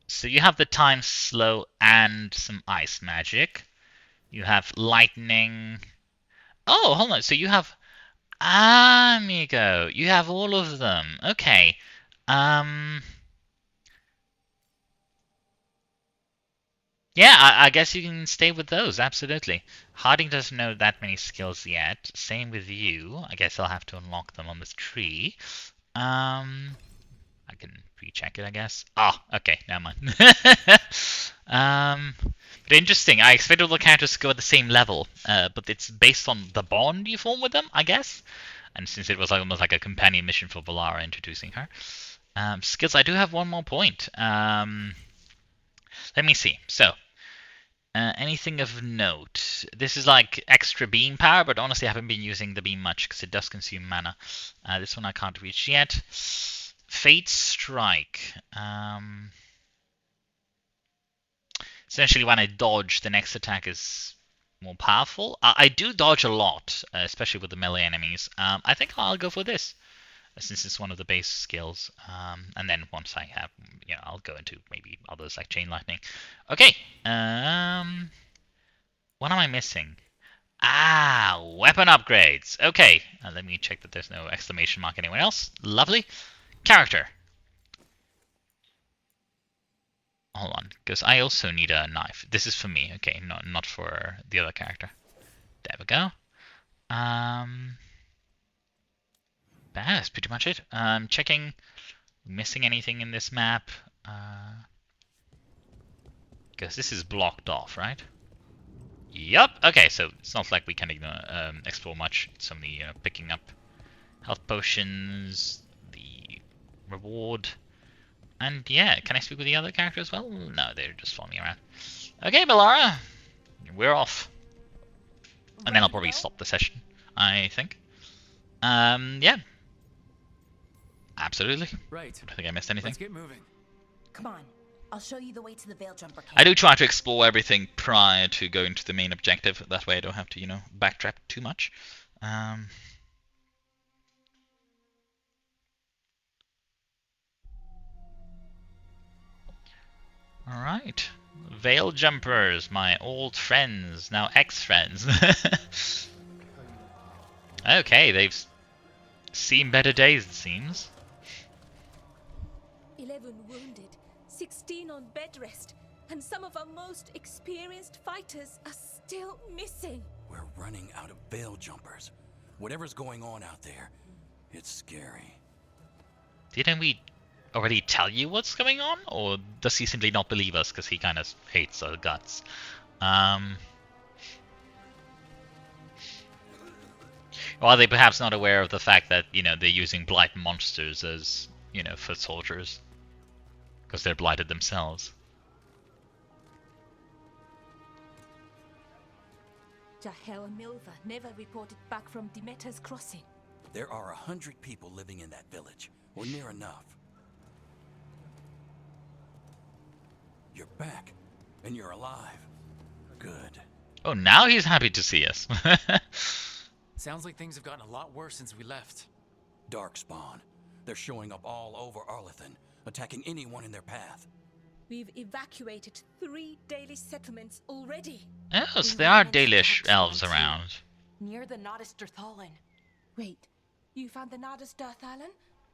So you have the time slow and some ice magic. You have lightning. Oh, hold on. So you have Amigo. You have all of them. Okay. Yeah, I guess you can stay with those, absolutely. Harding doesn't know that many skills yet. Same with you. I guess I'll have to unlock them on this tree. I can recheck it, I guess. Oh, okay, never mind. But interesting. I expected all the characters to go at the same level, but it's based on the bond you form with them, I guess. And since it was almost like a companion mission for Bellara introducing her. Skills, I do have one more point. Let me see. So, anything of note? This is like extra beam power, but honestly I haven't been using the beam much because it does consume mana. This one I can't reach yet. Fate Strike. Essentially when I dodge, the next attack is more powerful. I do dodge a lot, especially with the melee enemies. I think I'll go for this, since it's one of the base skills. And then once I have, I'll go into maybe others like Chain Lightning. Okay. What am I missing? Ah, weapon upgrades. Okay, let me check that there's no exclamation mark anywhere else. Lovely. Character. Hold on, because I also need a knife. This is for me. Okay, not for the other character. There we go. That's pretty much it. Checking. Missing anything in this map? Because this is blocked off, right? Yup. Okay, so it's not like we can explore much. It's only picking up health potions, the reward, and yeah. Can I speak with the other character as well? No, they're just following me around. Okay, Bellara, we're off, and then I'll probably stop the session, I think. Yeah. Absolutely. Right. I don't think I missed anything. Let's get moving. Come on. I'll show you the way to the Veil Jumper cave. I do try to explore everything prior to going to the main objective. That way I don't have to, backtrack too much. Alright. Veil Jumpers, my old friends, now ex-friends. Okay, they've seen better days, it seems. 11 wounded, 16 on bed rest, and some of our most experienced fighters are still missing. We're running out of Veil Jumpers. Whatever's going on out there, it's scary. Didn't we already tell you what's going on? Or does he simply not believe us because he kind of hates our guts? Or are they perhaps not aware of the fact that, they're using blight monsters as, foot soldiers? Because they're blighted themselves. Jahel and Milva never reported back from Demeter's crossing. There are 100 people living in that village, or near enough. You're back, and you're alive. Good. Oh, now he's happy to see us. Sounds like things have gotten a lot worse since we left. Darkspawn. They're showing up all over Arlethan, attacking anyone in their path. We've evacuated 3 Dalish settlements already. Oh, so there are Dalish elves around. Near the Nodus Dirthalin. Wait, you found the Nardus Darthalan?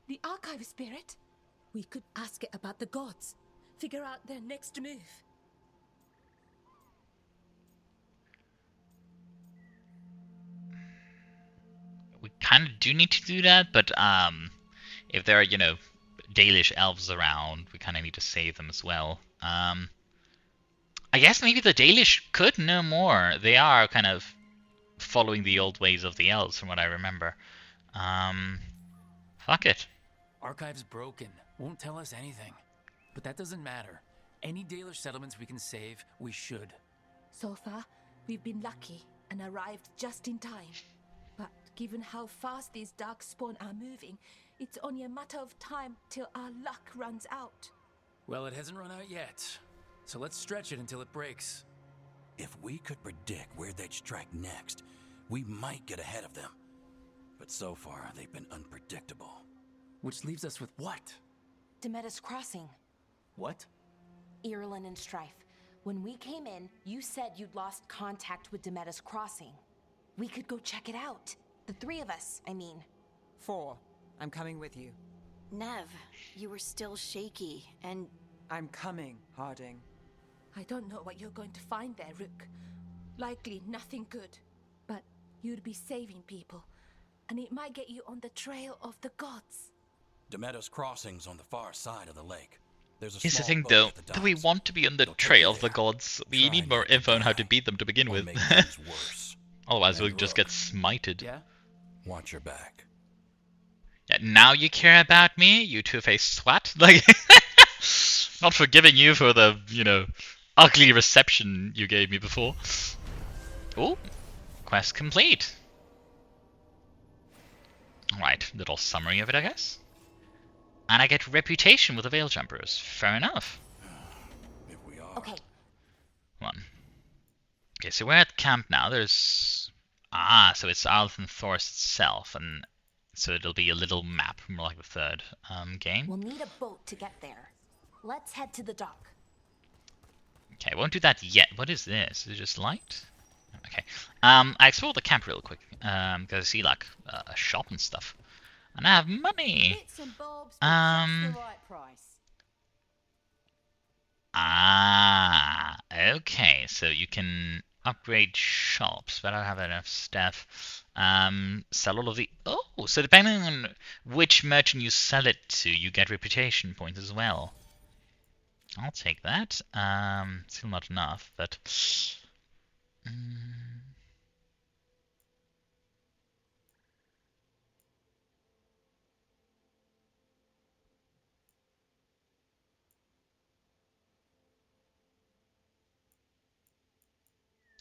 The archive spirit? We could ask it about the gods. Figure out their next move. We kind of do need to do that, but if there are, Dalish elves around, we kind of need to save them as well. I guess maybe the Dalish could know more. They are kind of following the old ways of the elves, from what I remember. Fuck it. Archive's broken. Won't tell us anything. But that doesn't matter. Any Dalish settlements we can save, we should. So far, we've been lucky and arrived just in time. But given how fast these darkspawn are moving, it's only a matter of time till our luck runs out. Well, it hasn't run out yet. So let's stretch it until it breaks. If we could predict where they'd strike next, we might get ahead of them. But so far, they've been unpredictable. Which leaves us with what? Demeter's crossing. What? Irulan and Strife. When we came in, you said you'd lost contact with Demeter's crossing. We could go check it out. The 3 of us, I mean. 4. I'm coming with you. Nev, you were still shaky, and... I'm coming, Harding. I don't know what you're going to find there, Rook. Likely nothing good. But you'd be saving people, and it might get you on the trail of the gods. Demeter's crossing's on the far side of the lake. There's a Here's the small thing, boat though. at the Do we docks. want to be on the It'll take trail you of the there. gods? We Try need more not to info on how to die, beat them to begin or with. make things worse. Otherwise, And we'll just Rook, get smited. Yeah? watch your back. Yeah, now you care about me, you two-faced swat? Like, not forgiving you for the, ugly reception you gave me before. Oh, quest complete. Alright, little summary of it, I guess. And I get reputation with the Veil Jumpers. Fair enough. If we are. Okay, Hold on. Okay, so we're at camp now. There's... Ah, so it's Arlington Forest itself, and so it'll be a little map, more like the third game. we'll need a boat to get there. Let's head to the dock. Okay, I won't do that yet. What is this? Is it just light? Okay. I explored the camp real quick, because I see, like, a shop and stuff. And I have money! Bits and bobs, but just the right price. Ah, okay. So you can upgrade shops, but I don't have enough stuff. Sell all of the... Oh, so depending on which merchant you sell it to, you get reputation points as well. I'll take that. Still not enough, but...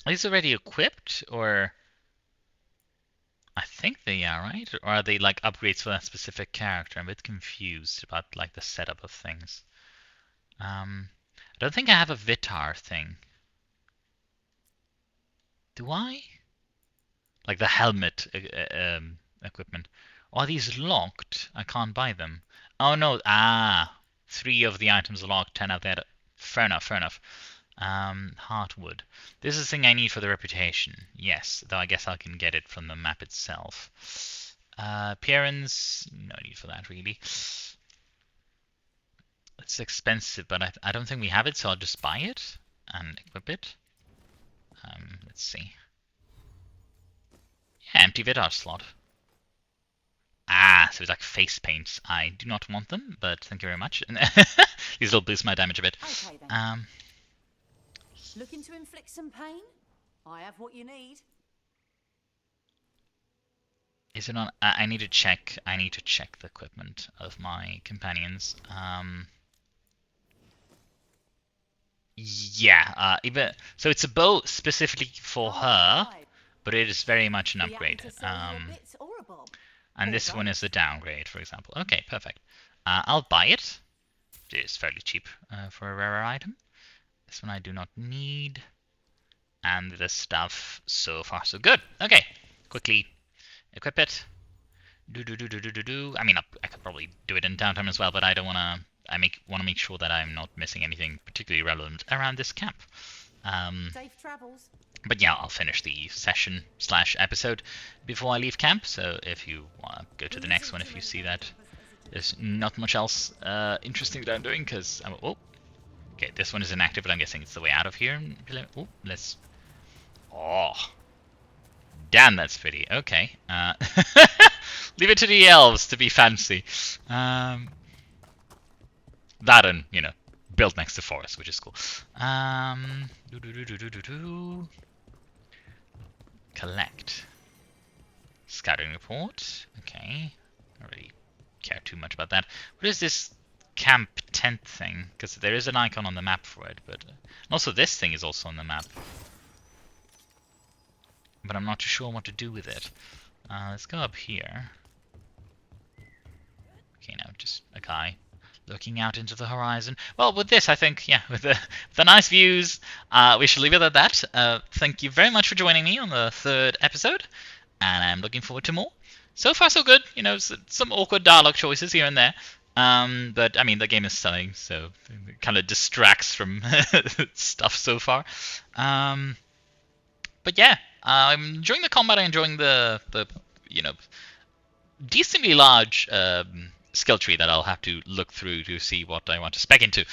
Are these already equipped, or... I think they are, right? Or are they like upgrades for that specific character? I'm a bit confused about like the setup of things. I don't think I have a Vitar thing. Do I? Like the helmet equipment. Are these locked? I can't buy them. Oh no, 3 of the items are locked, 10 of that. Fair enough, fair enough. Heartwood. This is the thing I need for the reputation. Yes, though I guess I can get it from the map itself. Appearance, no need for that really. It's expensive, but I don't think we have it, so I'll just buy it and equip it. Let's see. Yeah, empty Vidar slot. So it's like face paints. I do not want them, but thank you very much. These will boost my damage a bit. Okay then. Looking to inflict some pain? I have what you need. Is it on? I need to check. I need to check the equipment of my companions. Yeah. Even so, it's a bow specifically for her, but it is very much an upgrade. And this one is the downgrade, for example. Okay, perfect. I'll buy it. It is fairly cheap for a rarer item. This one I do not need. And this stuff, so far so good. Okay, quickly equip it. I mean, I could probably do it in downtime as well, but I don't want to. I want to make sure that I'm not missing anything particularly relevant around this camp. Safe travels. But yeah, I'll finish the session / episode before I leave camp. So if you want to go to the next one, if you see that there's not much else interesting that I'm doing, because I'm... Oh, okay, this one is inactive, but I'm guessing it's the way out of here. Oh, let's... Oh, damn, that's pretty. Okay. Leave it to the elves to be fancy. That and, built next to forest, which is cool. Collect. Scouting report. Okay. I don't really care too much about that. What is this camp tent thing? Because there is an icon on the map for it, but also this thing is also on the map. But I'm not too sure what to do with it. Let's go up here. Okay, now just a guy looking out into the horizon. Well, with this, I think, yeah, with the nice views, we should leave it at that. Thank you very much for joining me on the 3rd episode, and I'm looking forward to more. So far, so good. Some awkward dialogue choices here and there. But, I mean, the game is selling, so it kind of distracts from stuff so far. But yeah, I'm enjoying the combat. I'm enjoying the decently large skill tree that I'll have to look through to see what I want to spec into.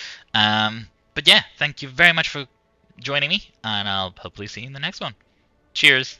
But yeah, thank you very much for joining me, and I'll hopefully see you in the next one. Cheers!